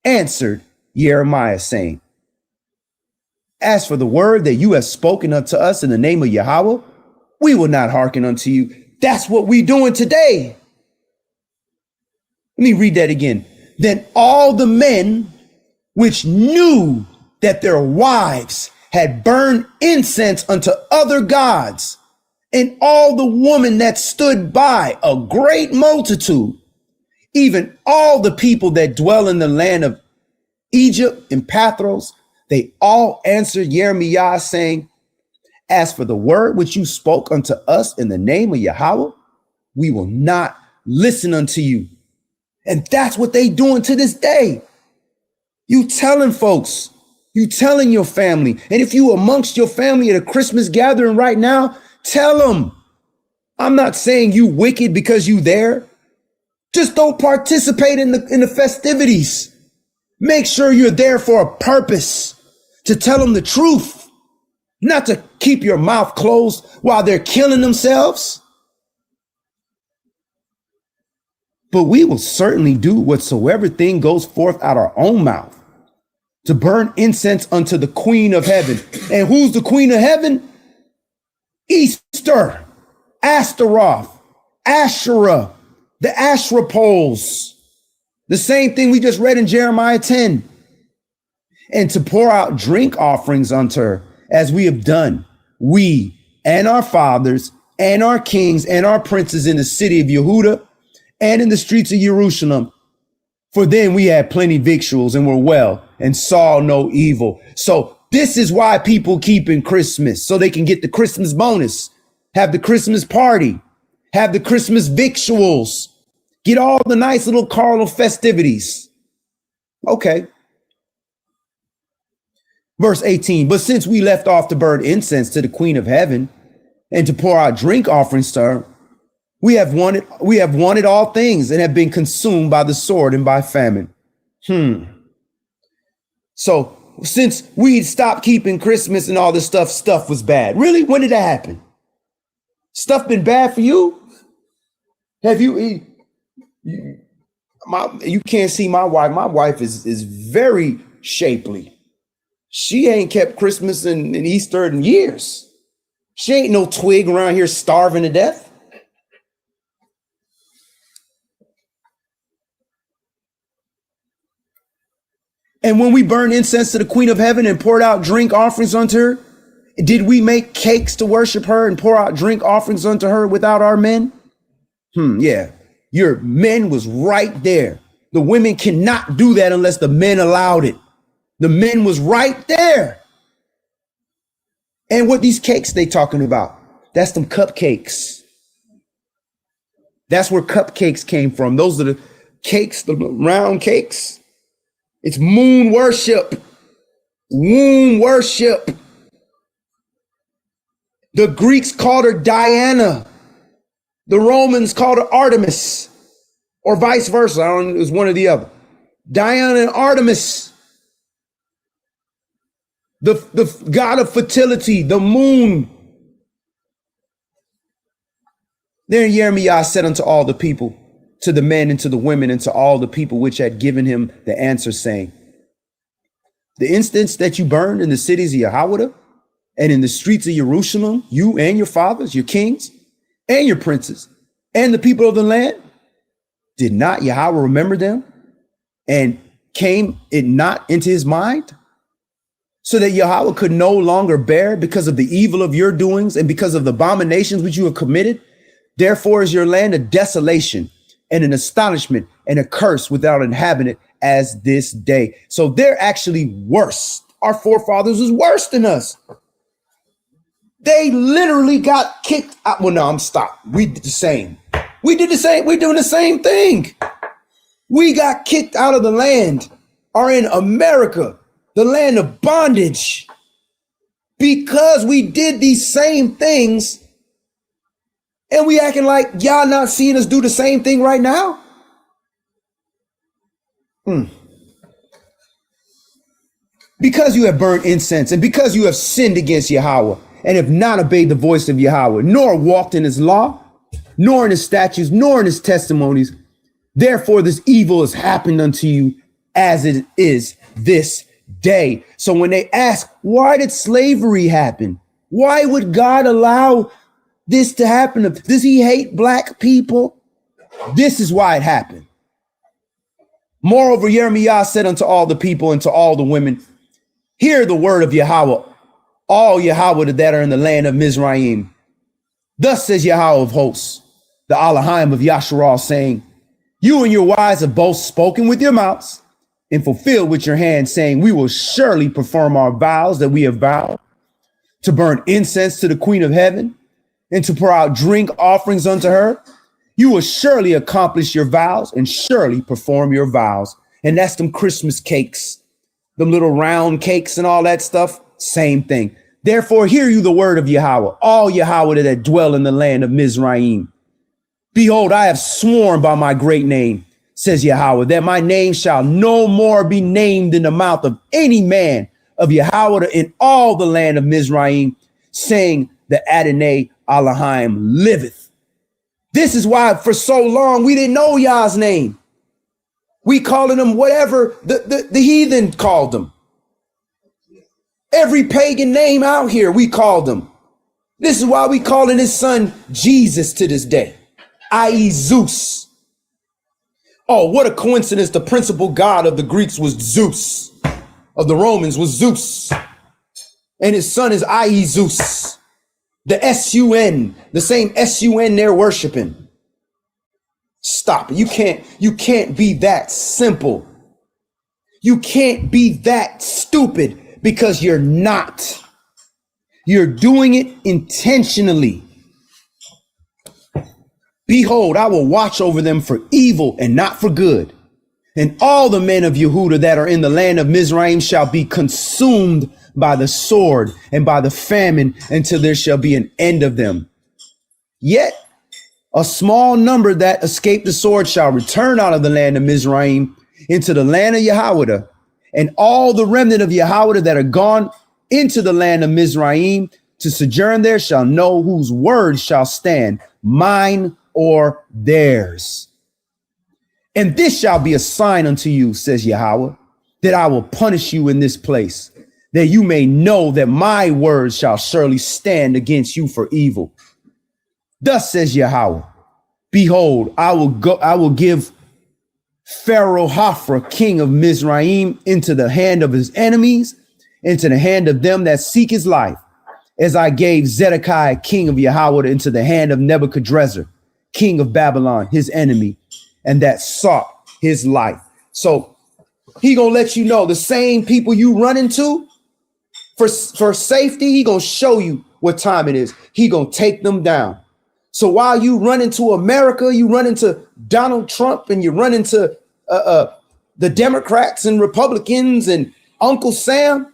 answered Jeremiah, saying, as for the word that you have spoken unto us in the name of Yahweh, we will not hearken unto you. That's what we doing today. Let me read that again. Then all the men which knew that their wives had burned incense unto other gods, and all the women that stood by, a great multitude, even all the people that dwell in the land of Egypt and Pathros, they all answered Jeremiah, saying, as for the word which you spoke unto us in the name of Yahweh, we will not listen unto you. And that's what they doing to this day. You telling folks, you telling your family. And if you amongst your family at a Christmas gathering right now, tell them, I'm not saying you wicked because you there. Just don't participate in the festivities. Make sure you're there for a purpose, to tell them the truth, not to keep your mouth closed while they're killing themselves. But we will certainly do whatsoever thing goes forth out our own mouth, to burn incense unto the Queen of Heaven. And who's the Queen of Heaven? Easter, Astaroth, Asherah, the Asherah poles. The same thing we just read in Jeremiah 10. And to pour out drink offerings unto her, as we have done, we and our fathers and our kings and our princes in the city of Yehuda and in the streets of Jerusalem. For then we had plenty victuals and were well and saw no evil. So this is why people keep in Christmas, so they can get the Christmas bonus, have the Christmas party, have the Christmas victuals, get all the nice little carnal festivities. Okay. Verse 18, but since we left off to burn incense to the Queen of Heaven and to pour out drink offerings to her, we have wanted all things and have been consumed by the sword and by famine. So since we stopped keeping Christmas and all this stuff was bad. Really? When did that happen? Stuff been bad for you? Have you can't see my wife. My wife is very shapely. She ain't kept Christmas and Easter in years. She ain't no twig around here starving to death. And when we burned incense to the Queen of Heaven and poured out drink offerings unto her, did we make cakes to worship her and pour out drink offerings unto her without our men? Yeah, your men was right there. The women cannot do that unless the men allowed it. The men was right there. And what these cakes they talking about? That's them cupcakes. That's where cupcakes came from. Those are the cakes, the round cakes. It's moon worship, womb worship. The Greeks called her Diana. The Romans called her Artemis, or vice versa. I don't know, it was one or the other. Diana and Artemis, the god of fertility, the moon. Then Jeremiah said unto all the people, to the men and to the women and to all the people which had given him the answer, saying, the instance that you burned in the cities of Yahweh and in the streets of Jerusalem, you and your fathers, your kings and your princes and the people of the land, did not Yahweh remember them, and came it not into his mind, so that Yahweh could no longer bear because of the evil of your doings and because of the abominations which you have committed? Therefore is your land a desolation and an astonishment and a curse without inhabitant as this day. So they're actually worse. Our forefathers was worse than us. They literally got kicked out. Well, no, I'm stopped. We did the same. We're doing the same thing. We got kicked out of the land, are in America, the land of bondage, because we did these same things. And we acting like y'all not seeing us do the same thing right now? Because you have burned incense and because you have sinned against Yahweh and have not obeyed the voice of Yahweh, nor walked in his law, nor in his statutes, nor in his testimonies, therefore this evil has happened unto you as it is this day. So when they ask, why did slavery happen? Why would God allow this to happen? Does he hate black people? This is why it happened. Moreover, Jeremiah said unto all the people and to all the women, hear the word of Yahweh, all Yahweh that are in the land of Mizraim. Thus says Yahweh of hosts, the Elohim of Yasharal, saying, you and your wives have both spoken with your mouths and fulfilled with your hands, saying, we will surely perform our vows that we have vowed, to burn incense to the Queen of Heaven and to pour out drink offerings unto her. You will surely accomplish your vows and surely perform your vows. And that's them Christmas cakes, them little round cakes and all that stuff. Same thing. Therefore, hear you the word of Yahweh, all Yahweh that dwell in the land of Mizraim. Behold, I have sworn by my great name, says Yahweh, that my name shall no more be named in the mouth of any man of Yahweh in all the land of Mizraim, saying that Adonai Elohim liveth. This is why for so long we didn't know Yah's name. We calling him whatever the heathen called him. Every pagan name out here, we called him. This is why we calling his son Jesus to this day, i.e. Zeus. Oh, what a coincidence. The principal god of the Greeks was Zeus, of the Romans was Zeus. And his son is i.e. Zeus. The S-U-N, the same S-U-N they're worshiping. Stop it. You can't be that simple. You can't be that stupid because you're not. You're doing it intentionally. Behold, I will watch over them for evil and not for good. And all the men of Yehuda that are in the land of Mizraim shall be consumed by the sword and by the famine until there shall be an end of them. Yet a small number that escape the sword shall return out of the land of Mizraim into the land of Yahweh, and all the remnant of Yahweh that are gone into the land of Mizraim to sojourn there shall know whose word shall stand, mine or theirs. And this shall be a sign unto you, says Yahweh, that I will punish you in this place, that you may know that my words shall surely stand against you for evil. Thus says Yahweh, behold, I will give Pharaoh Hophra, king of Mizraim, into the hand of his enemies, into the hand of them that seek his life, as I gave Zedekiah, king of Yahweh, into the hand of Nebuchadrezzar, king of Babylon, his enemy, and that sought his life. So he gonna let you know the same people you run into for safety, he gonna show you what time it is. He gonna take them down. So while you run into America, you run into Donald Trump, and you run into the Democrats and Republicans and Uncle Sam,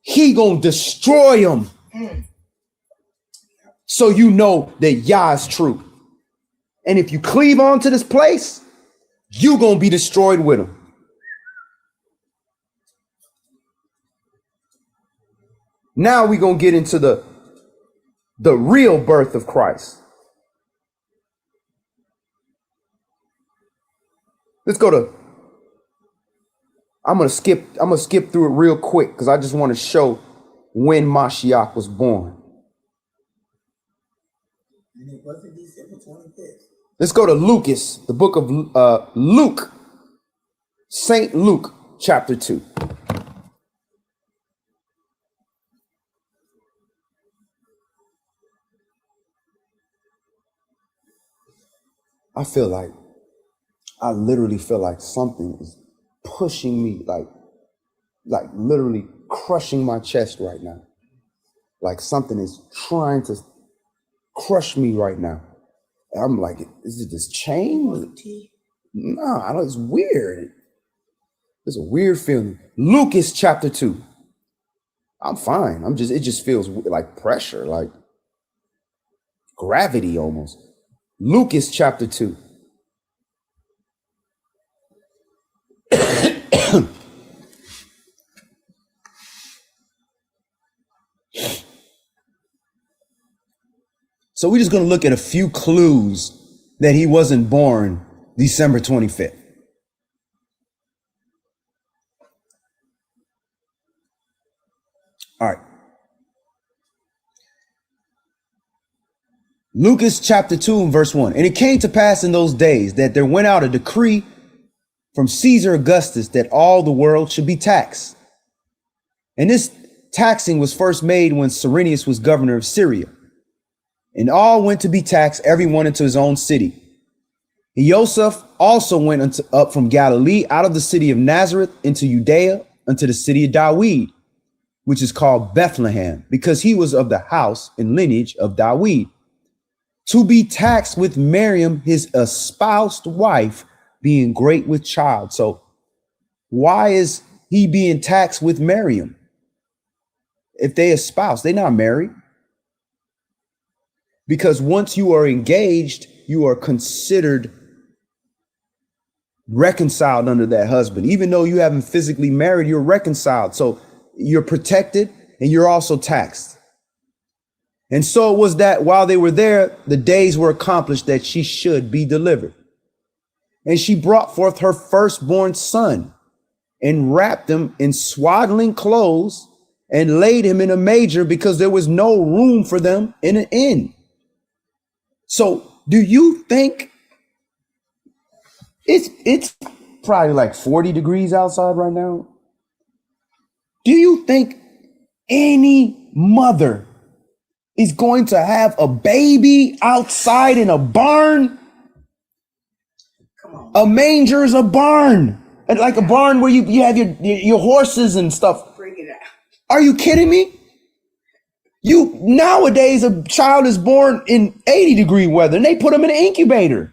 he gonna destroy them. So you know that Yah is true. And if you cleave on to this place, you gonna be destroyed with him. Now we're gonna get into the real birth of Christ. Let's go to, I'm gonna skip through it real quick because I just want to show when Mashiach was born. And it wasn't December 25th. Let's go to Lucas, the book of Luke, Saint Luke, chapter 2. I literally feel like something is pushing me, like literally crushing my chest right now. Like something is trying to crush me right now. I'm like, is it this chain? No, I don't. It's weird. It's a weird feeling. Lucas chapter 2. I'm fine. It just feels like pressure, like gravity almost. Lucas chapter 2. So we're just going to look at a few clues that he wasn't born December 25th. All right. Lucas chapter 2 and verse 1. And it came to pass in those days that there went out a decree from Caesar Augustus that all the world should be taxed. And this taxing was first made when Cyrenius was governor of Syria. And all went to be taxed, everyone into his own city. And Joseph also went up from Galilee out of the city of Nazareth into Judea, unto the city of David, which is called Bethlehem, because he was of the house and lineage of David. to be taxed with Miriam, his espoused wife, being great with child. So why is he being taxed with Miriam? If they espouse, they're not married. Because once you are engaged, you are considered reconciled under that husband. Even though you haven't physically married, you're reconciled. So you're protected and you're also taxed. And so it was that while they were there, the days were accomplished that she should be delivered. And she brought forth her firstborn son and wrapped him in swaddling clothes and laid him in a manger because there was no room for them in an inn. So do you think it's probably like 40 degrees outside right now? Do you think any mother is going to have a baby outside in a barn? Come on. A manger is a barn. Like a barn where you have your horses and stuff. Bring it out. Are you kidding me? Nowadays, a child is born in 80-degree weather and they put them in an incubator.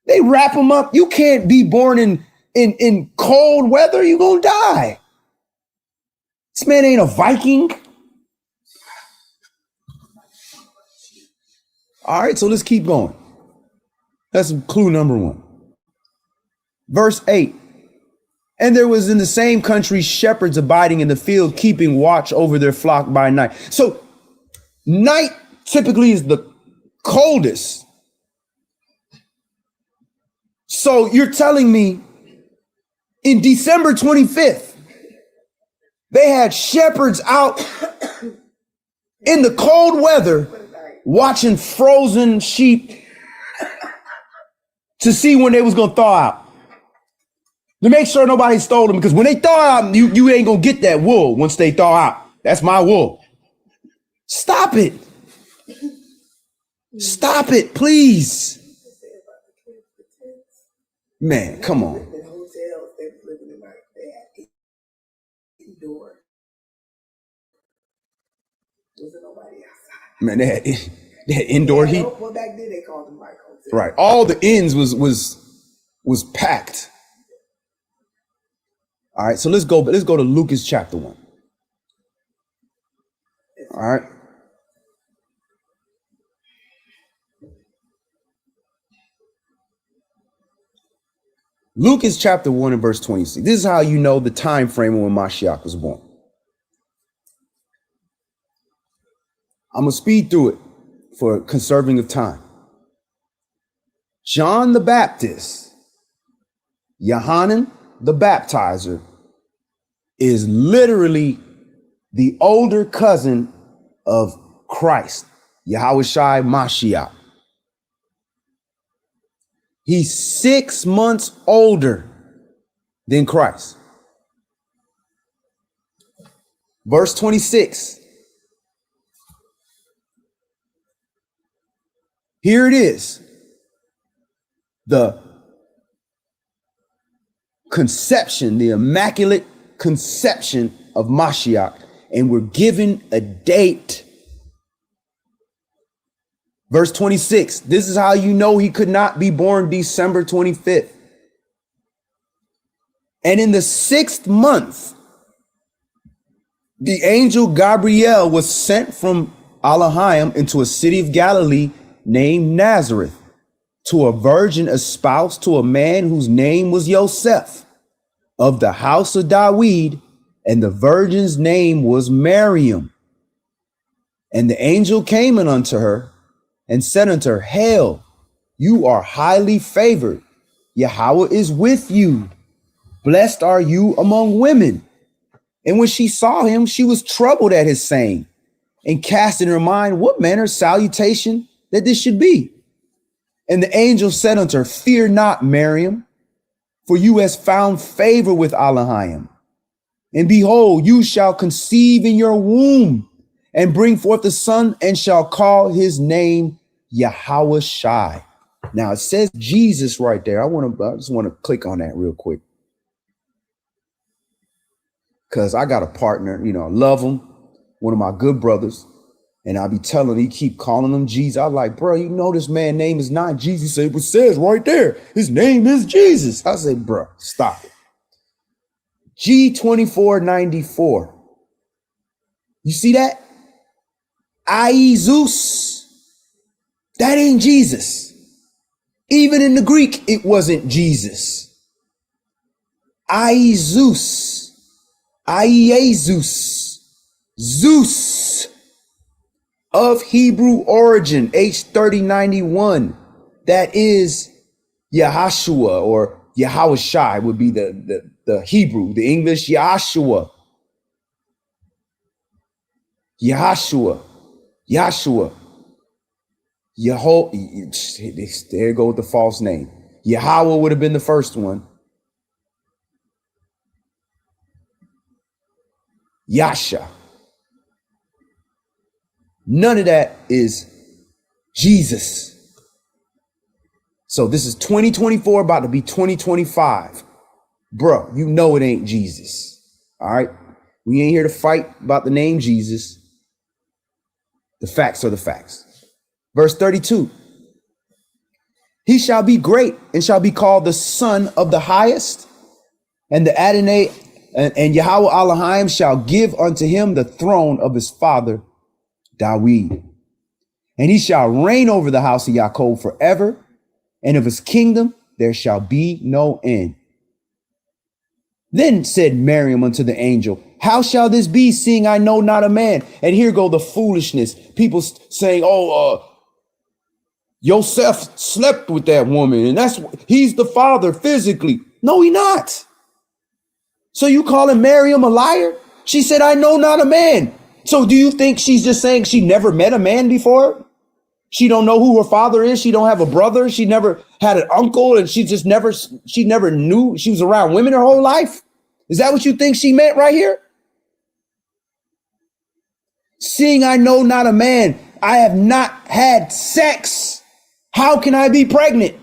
They wrap them up. You can't be born in cold weather. You're going to die. This man ain't a Viking. All right, so let's keep going. That's clue number 1. Verse 8. And there was in the same country shepherds abiding in the field, keeping watch over their flock by night. So night typically is the coldest. So you're telling me in December 25th, they had shepherds out in the cold weather watching frozen sheep to see when they was going to thaw out. To make sure nobody stole them, because when they thaw out, you ain't gonna get that wool once they thaw out. That's my wool. Stop it. Stop it, please. Man, come on. The hotels they was living in, like they had indoor. Wasn't nobody outside. Man, they had indoor heat. Well, back then they called them like hotels. Right. All the inns was packed. All right, so let's go to Lucas chapter 1. All right. Lucas chapter 1 and verse 26. This is how you know the time frame when Mashiach was born. I'm going to speed through it for conserving of time. John the Baptist, Yohanan the Baptizer, is literally the older cousin of Christ, Yahushai Mashiach. He's 6 months older than Christ. Verse 26. Here it is. The conception, the immaculate conception of Mashiach, and we're given a date. Verse 26, this is how you know he could not be born December 25th. And in the 6th month, the angel Gabriel was sent from Elohim into a city of Galilee named Nazareth to a virgin espoused to a man whose name was Yosef of the house of David, and the virgin's name was Miriam. And the angel came in unto her and said unto her, Hail, you are highly favored. Yahweh is with you. Blessed are you among women. And when she saw him, she was troubled at his saying, and cast in her mind what manner of salutation that this should be. And the angel said unto her, Fear not, Miriam, for you hast found favor with Elohim. And behold, you shall conceive in your womb and bring forth a son, and shall call his name Yahushai. Now it says Jesus right there. I just want to click on that real quick, because I got a partner, I love him, one of my good brothers, And I be telling, he keep calling him Jesus. I like, bro, you know this man's name is not Jesus. He said, it says right there, his name is Jesus. I say, bro, stop it. G2494. You see that? Iesus. That ain't Jesus. Even in the Greek, it wasn't Jesus. Iesus. Iesus. Zeus. Of Hebrew origin, H3091. That is Yahashua, or Yahushai would be the Hebrew, the English Yahshua. Yahshua. Yahshua. There goes the false name. Yahweh would have been the first one. Yasha. None of that is Jesus. So this is 2024, about to be 2025. Bro, you know it ain't Jesus. All right? We ain't here to fight about the name Jesus. The facts are the facts. Verse 32. He shall be great and shall be called the Son of the Highest. And the Adonai and Yahweh Elohim shall give unto him the throne of his father Dawid. And he shall reign over the house of Jacob forever, and of his kingdom there shall be no end. Then said Miriam unto the angel, how shall this be, seeing I know not a man? And here go the foolishness. People saying, Yosef slept with that woman, and he's the father physically. No, he not. So you calling Miriam a liar? She said, I know not a man. So do you think she's just saying she never met a man before? She don't know who her father is. She don't have a brother. She never had an uncle, and she never knew. She was around women her whole life. Is that what you think she meant right here? Seeing I know not a man, I have not had sex. How can I be pregnant?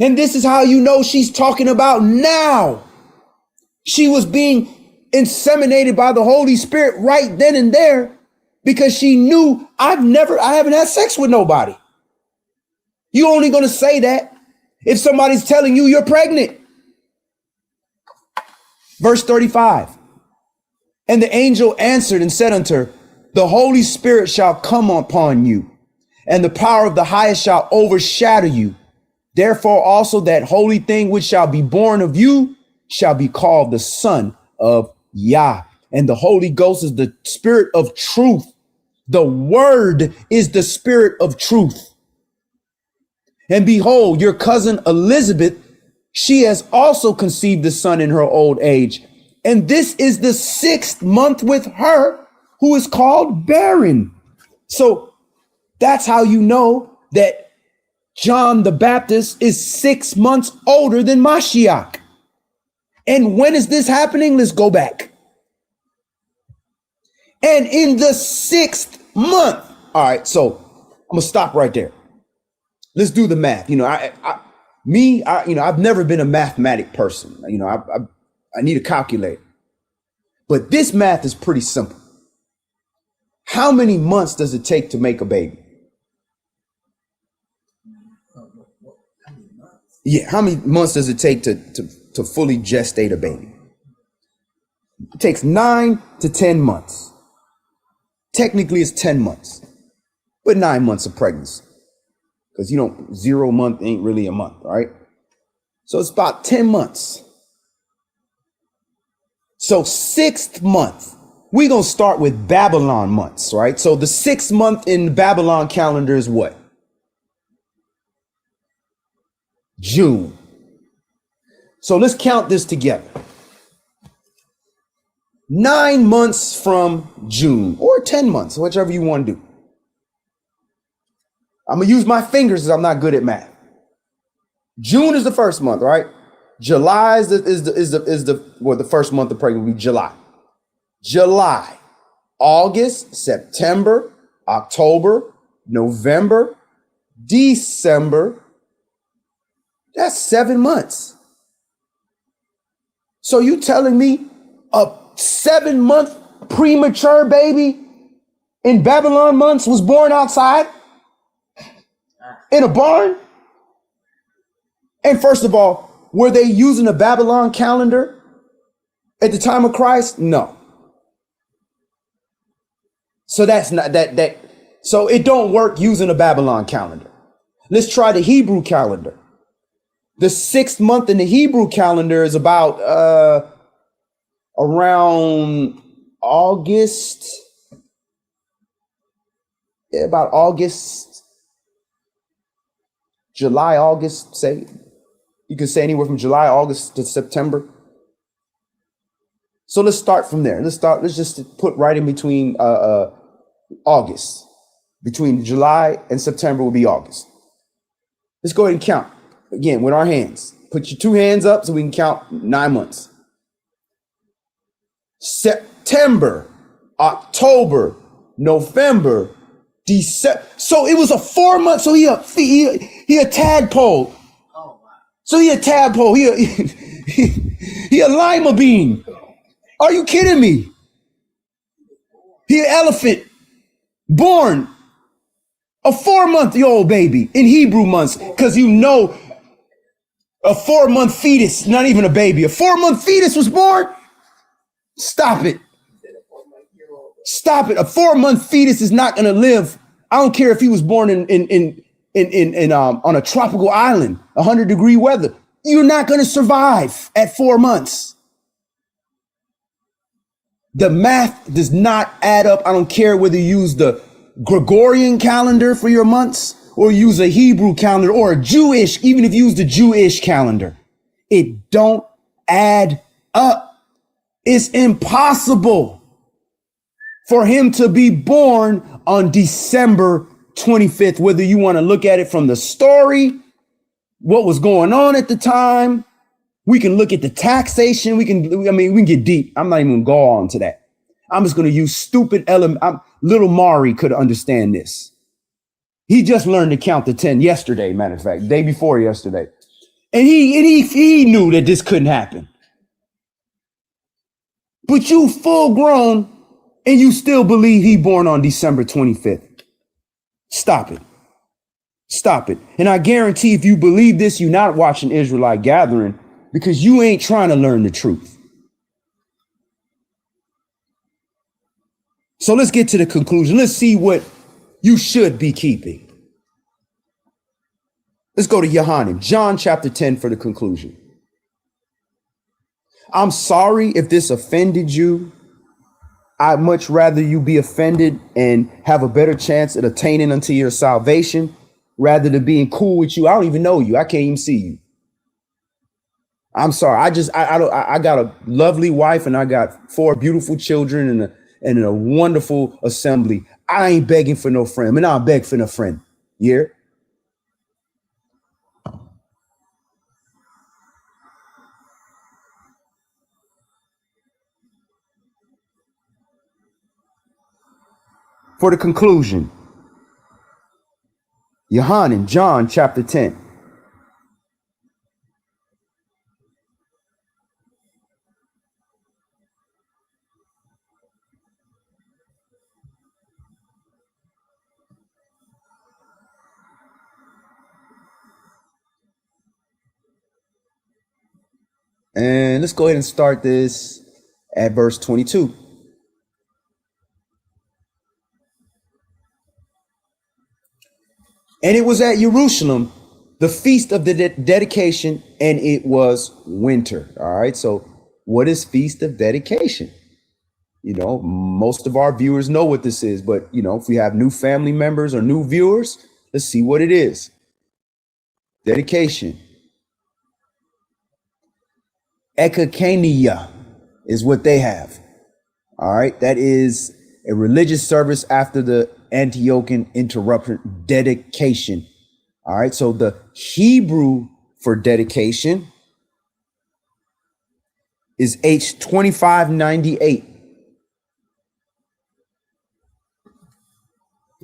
And this is how you know she's talking about now. She was being inseminated by the Holy Spirit right then and there, because she knew I haven't had sex with nobody. You only going to say that if somebody's telling you you're pregnant. Verse 35. And the angel answered and said unto her, the Holy Spirit shall come upon you, and the power of the highest shall overshadow you. Therefore also that holy thing which shall be born of you shall be called the Son of Yah. And the Holy Ghost is the Spirit of truth. The Word is the Spirit of truth. And behold, your cousin Elizabeth, she has also conceived a son in her old age. And this is the 6th month with her, who is called barren. So that's how you know that John the Baptist is 6 months older than Mashiach. And when is this happening? Let's go back. And in the 6th month. All right, so I'm gonna stop right there. Let's do the math. I've never been a mathematic person. I need a calculator. But this math is pretty simple. How many months does it take to make a baby? Yeah, how many months does it take to fully gestate a baby? It takes 9 to 10 months. Technically, it's 10 months, but 9 months of pregnancy. Because 0 month ain't really a month, right? So it's about 10 months. So 6th month, we're going to start with Babylon months, right? So the 6th month in the Babylon calendar is what? June. So let's count this together. 9 months from June, or 10 months, whichever you want to do. I'm going to use my fingers because I'm not good at math. June is the first month, right? July is the first month of pregnancy will be July. July, August, September, October, November, December. That's 7 months. So you telling me a 7-month premature baby in Babylon months was born outside in a barn? And first of all, were they using a Babylon calendar at the time of Christ? No. So that's not that. So it don't work using a Babylon calendar. Let's try the Hebrew calendar. The 6th month in the Hebrew calendar is about around August. About August, July, August, say. You could say anywhere from July, August to September. So let's start from there. Let's just put right in between August. Between July and September will be August. Let's go ahead and count. Again, with our hands. Put your 2 hands up so we can count 9 months. September, October, November, December. So it was a 4 month. So he a tadpole. So he a tadpole. He a lima bean. Are you kidding me? He an elephant. Born a 4-month-old baby in Hebrew months. Because you know a 4-month fetus, not even a baby. A 4-month fetus was born. Stop it. Stop it. A 4-month fetus is not going to live. I don't care if he was born in on a tropical island, 100-degree weather. You're not going to survive at 4 months. The math does not add up. I don't care whether you use the Gregorian calendar for your months or use a Hebrew calendar or a Jewish, even if you use the Jewish calendar. It don't add up. It's impossible for him to be born on December 25th, whether you want to look at it from the story, what was going on at the time. We can look at the taxation. We can get deep. I'm not even going to go on to that. I'm just going to use stupid element. Little Mari could understand this. He just learned to count to 10 yesterday, matter of fact, day before yesterday. And he knew that this couldn't happen. But you full grown and you still believe he born on December 25th. Stop it. Stop it. And I guarantee if you believe this, you're not watching Israelite Gathering because you ain't trying to learn the truth. So let's get to the conclusion. Let's see what you should be keeping. Let's go to Yohanan, John chapter 10 for the conclusion. I'm sorry if this offended you. I'd much rather you be offended and have a better chance at attaining unto your salvation rather than being cool with you. I don't even know you. I can't even see you. I'm sorry. I got a lovely wife and I got 4 beautiful children and a wonderful assembly. I ain't begging for no friend. I mean, I'll beg for no friend. Yeah. For the conclusion, Yohanan, John chapter 10. And let's go ahead and start this at verse 22. And it was at Jerusalem, the feast of the dedication, and it was winter. All right. So what is feast of dedication? You know, most of our viewers know what this is, but you know, if we have new family members or new viewers, let's see what it is. Dedication. Ekakania is what they have. All right. That is a religious service after the Antiochian interruption, dedication. All right. So the Hebrew for dedication is H2598.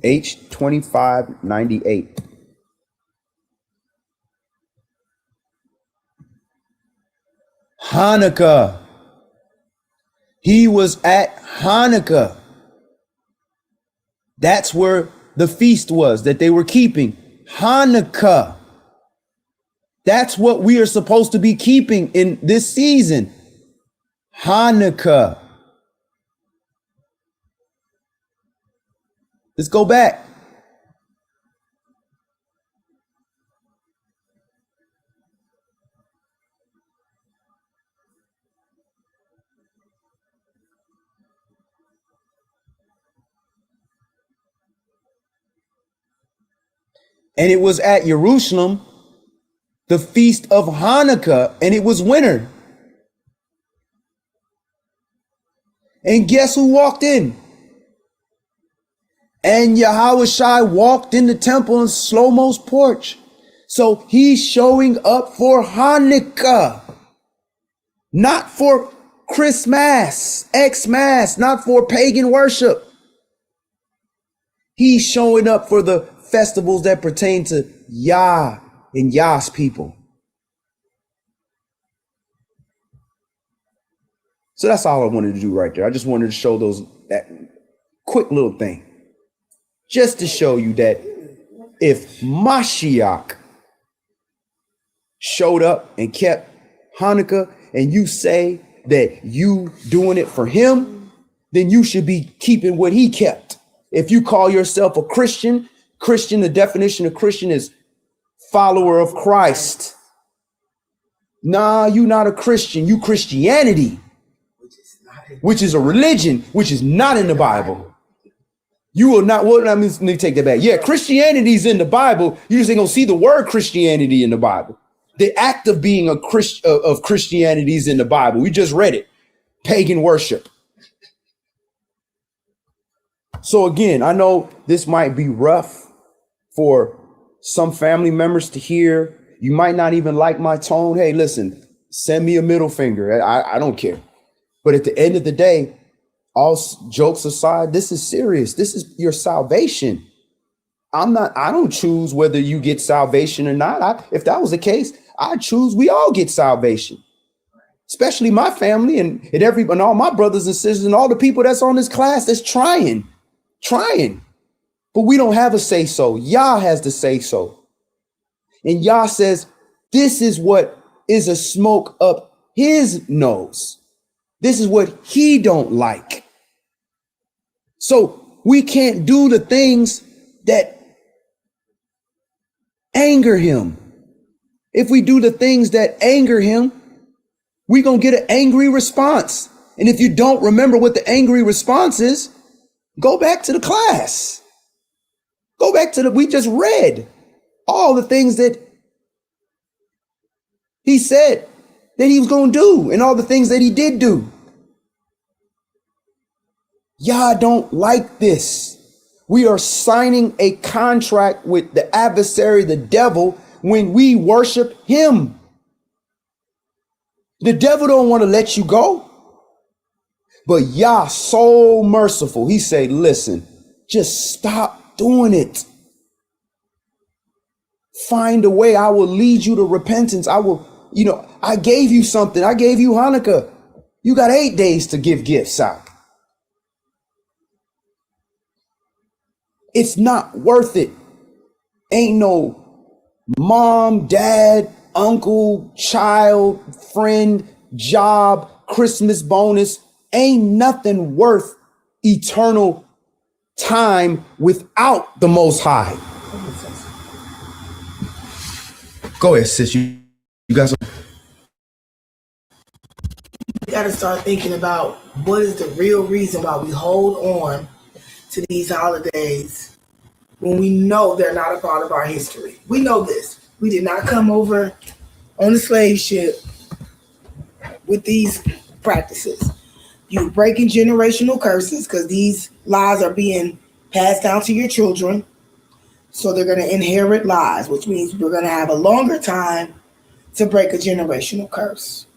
H2598. Hanukkah. He was at Hanukkah. That's where the feast was that they were keeping. Hanukkah. That's what we are supposed to be keeping in this season. Hanukkah. Let's go back. And it was at Jerusalem, the feast of Hanukkah, and it was winter. And guess who walked in? And Yahushua walked in the temple in Shlomo's porch. So he's showing up for Hanukkah, not for Christmas, Xmas, not for pagan worship. He's showing up for the festivals that pertain to Yah and Yah's people. So that's all I wanted to do right there. I just wanted to show that quick little thing. Just to show you that if Mashiach showed up and kept Hanukkah and you say that you doing it for him, then you should be keeping what he kept. If you call yourself a Christian, the definition of Christian is follower of Christ. Nah, you not a Christian. You Christianity, which is a religion, which is not in the Bible. You will not, well, let me take that back. Yeah, Christianity's in the Bible. You just ain't gonna see the word Christianity in the Bible. The act of being a Christian of Christianity is in the Bible. We just read it. Pagan worship. So again, I know this might be rough for some family members to hear. You might not even like my tone. Hey, listen, send me a middle finger. I don't care. But at the end of the day, all jokes aside, this is serious. This is your salvation. I don't choose whether you get salvation or not. If that was the case, I choose we all get salvation, especially my family and all my brothers and sisters and all the people that's on this class that's trying. But we don't have a say so. Yah has to say so. And Yah says, this is what is a smoke up his nose. This is what he don't like. So we can't do the things that anger him. If we do the things that anger him, we're going to get an angry response. And if you don't remember what the angry response is, go back to the class. Go back to we just read all the things that he said that he was going to do and all the things that he did do. Y'all don't like this. We are signing a contract with the adversary, the devil, when we worship him. The devil don't want to let you go. But Yah so merciful. He said, listen, just stop doing it. Find a way. I will lead you to repentance. I gave you something. I gave you Hanukkah. You got 8 days to give gifts out. It's not worth it. Ain't no mom, dad, uncle, child, friend, job, Christmas bonus. Ain't nothing worth eternal time without the Most High. Go ahead, sis. You guys. We got to start thinking about what is the real reason why we hold on to these holidays when we know they're not a part of our history. We know this. We did not come over on a slave ship with these practices. You're breaking generational curses because these lies are being passed down to your children. So they're going to inherit lies, which means we're going to have a longer time to break a generational curse.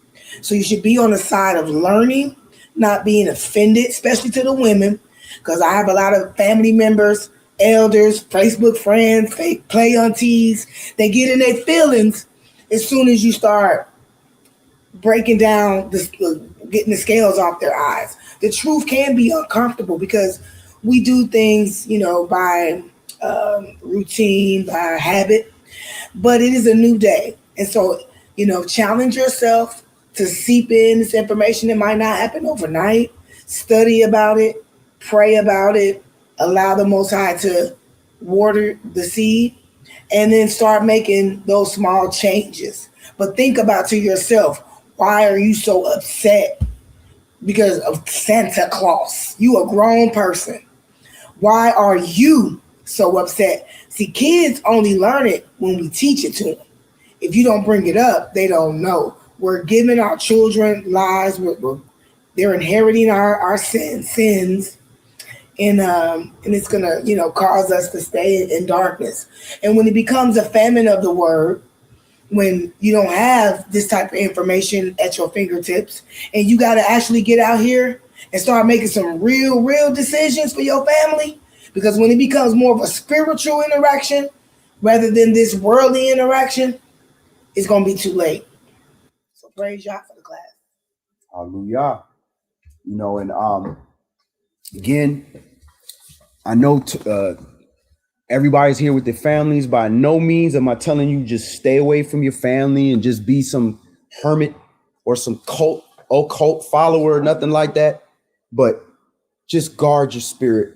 So you should be on the side of learning, not being offended, especially to the women, because I have a lot of family members, elders, Facebook friends, fake play aunties. They get in their feelings as soon as you start breaking down, getting the scales off their eyes. The truth can be uncomfortable because We do things, by routine, by habit, but it is a new day. And so, challenge yourself to seep in this information. It might not happen overnight. Study about it, pray about it, allow the Most High to water the seed, and then start making those small changes. But think about to yourself, why are you so upset because of Santa Claus? You a grown person. Why are you so upset? See, kids only learn it when we teach it to them. If you don't bring it up, they don't know. We're giving our children lies. They're inheriting our sins, and it's gonna cause us to stay in darkness. And when it becomes a famine of the word, when you don't have this type of information at your fingertips, and you got to actually get out here and start making some real decisions for your family, because when it becomes more of a spiritual interaction rather than this worldly interaction, it's gonna be too late. So praise y'all for the class. Hallelujah. And again, I know everybody's here with their families. By no means am I telling you just stay away from your family and just be some hermit or some occult follower or nothing like that. But just guard your spirit.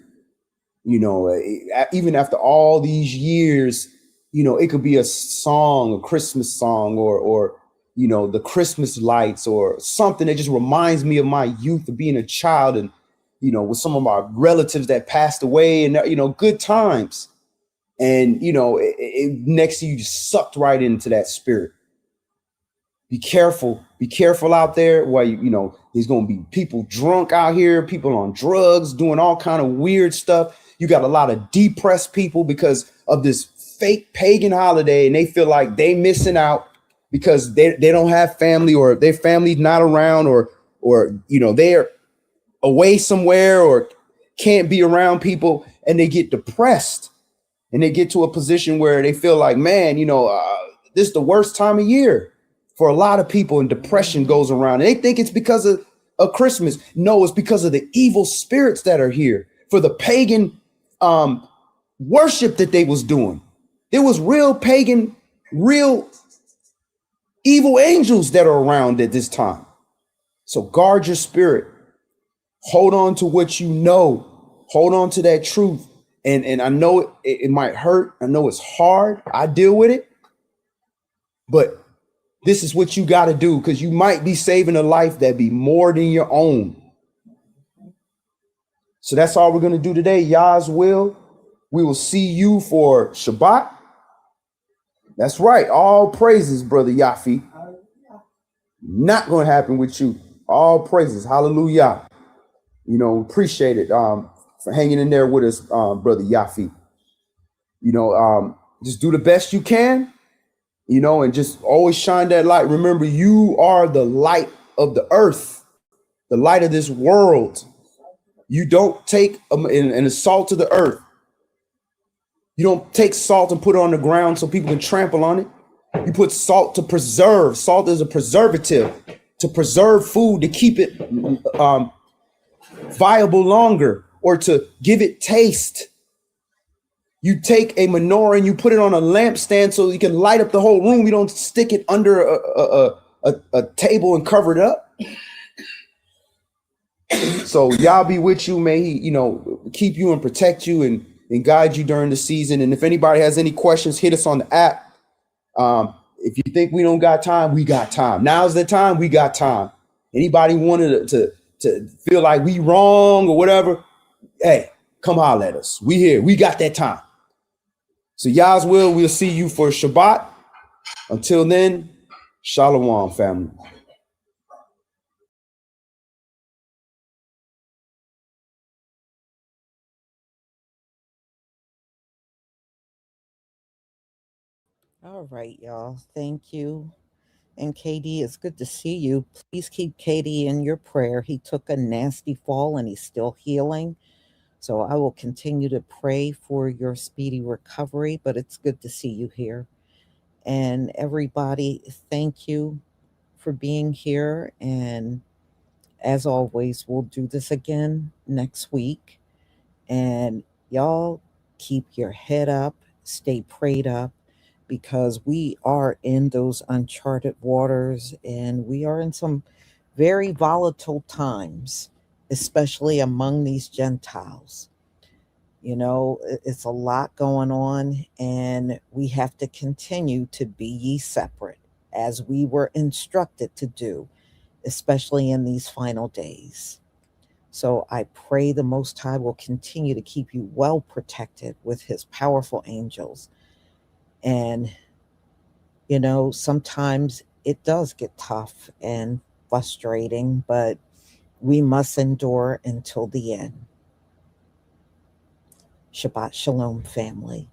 Even after all these years, it could be a song, a Christmas song, or the Christmas lights, or something that just reminds me of my youth of being a child, and with some of my relatives that passed away, and good times. And next to you just sucked right into that spirit. Be careful out there. While there's gonna be people drunk out here, people on drugs, doing all kind of weird stuff. You got a lot of depressed people because of this fake pagan holiday, and they feel like they missing out because they don't have family, or their family's not around, or they're away somewhere or can't be around people, and they get depressed, and they get to a position where they feel like, man, this is the worst time of year for a lot of people, and depression goes around, and they think it's because of Christmas. No, it's because of the evil spirits that are here, for the pagan worship that they was doing. There was real pagan, real evil angels that are around at this time. So guard your spirit. Hold on to what you know. Hold on to that truth. And I know it might hurt. I know it's hard. I deal with it. But this is what you got to do, because you might be saving a life that be more than your own. So that's all we're going to do today. Yah's will. We will see you for Shabbat. That's right. All praises, Brother Yafi. Not going to happen with you. All praises. Hallelujah. Appreciate it for hanging in there with us, Brother Yafi. Just do the best you can, and just always shine that light. Remember, you are the light of the earth, the light of this world. You don't take an salt to the earth. You don't take salt and put it on the ground so people can trample on it. You put salt to preserve. Salt is a preservative to preserve food, to keep it viable longer, or to give it taste. You take a menorah and you put it on a lampstand so you can light up the whole room. You don't stick it under a table and cover it up. So Yah be with you. May he, keep you and protect you and guide you during the season. And if anybody has any questions, hit us on the app. If you think we don't got time, we got time. Now's the time. We got time. Anybody wanted to feel like we wrong or whatever, hey, come holler at us. We here. We got that time. So Yah's will, we'll see you for Shabbat. Until then, Shalom, family. All right, y'all. Thank you. And Katie, it's good to see you. Please keep Katie in your prayer. He took a nasty fall and he's still healing. So I will continue to pray for your speedy recovery, but it's good to see you here. And everybody, thank you for being here. And as always, we'll do this again next week. And y'all keep your head up, stay prayed up, because we are in those uncharted waters and we are in some very volatile times, especially among these Gentiles. You know, it's a lot going on, and we have to continue to be ye separate as we were instructed to do, especially in these final days. So I pray the Most High will continue to keep you well protected with his powerful angels. And, you know, sometimes it does get tough and frustrating, but we must endure until the end. Shabbat Shalom, family.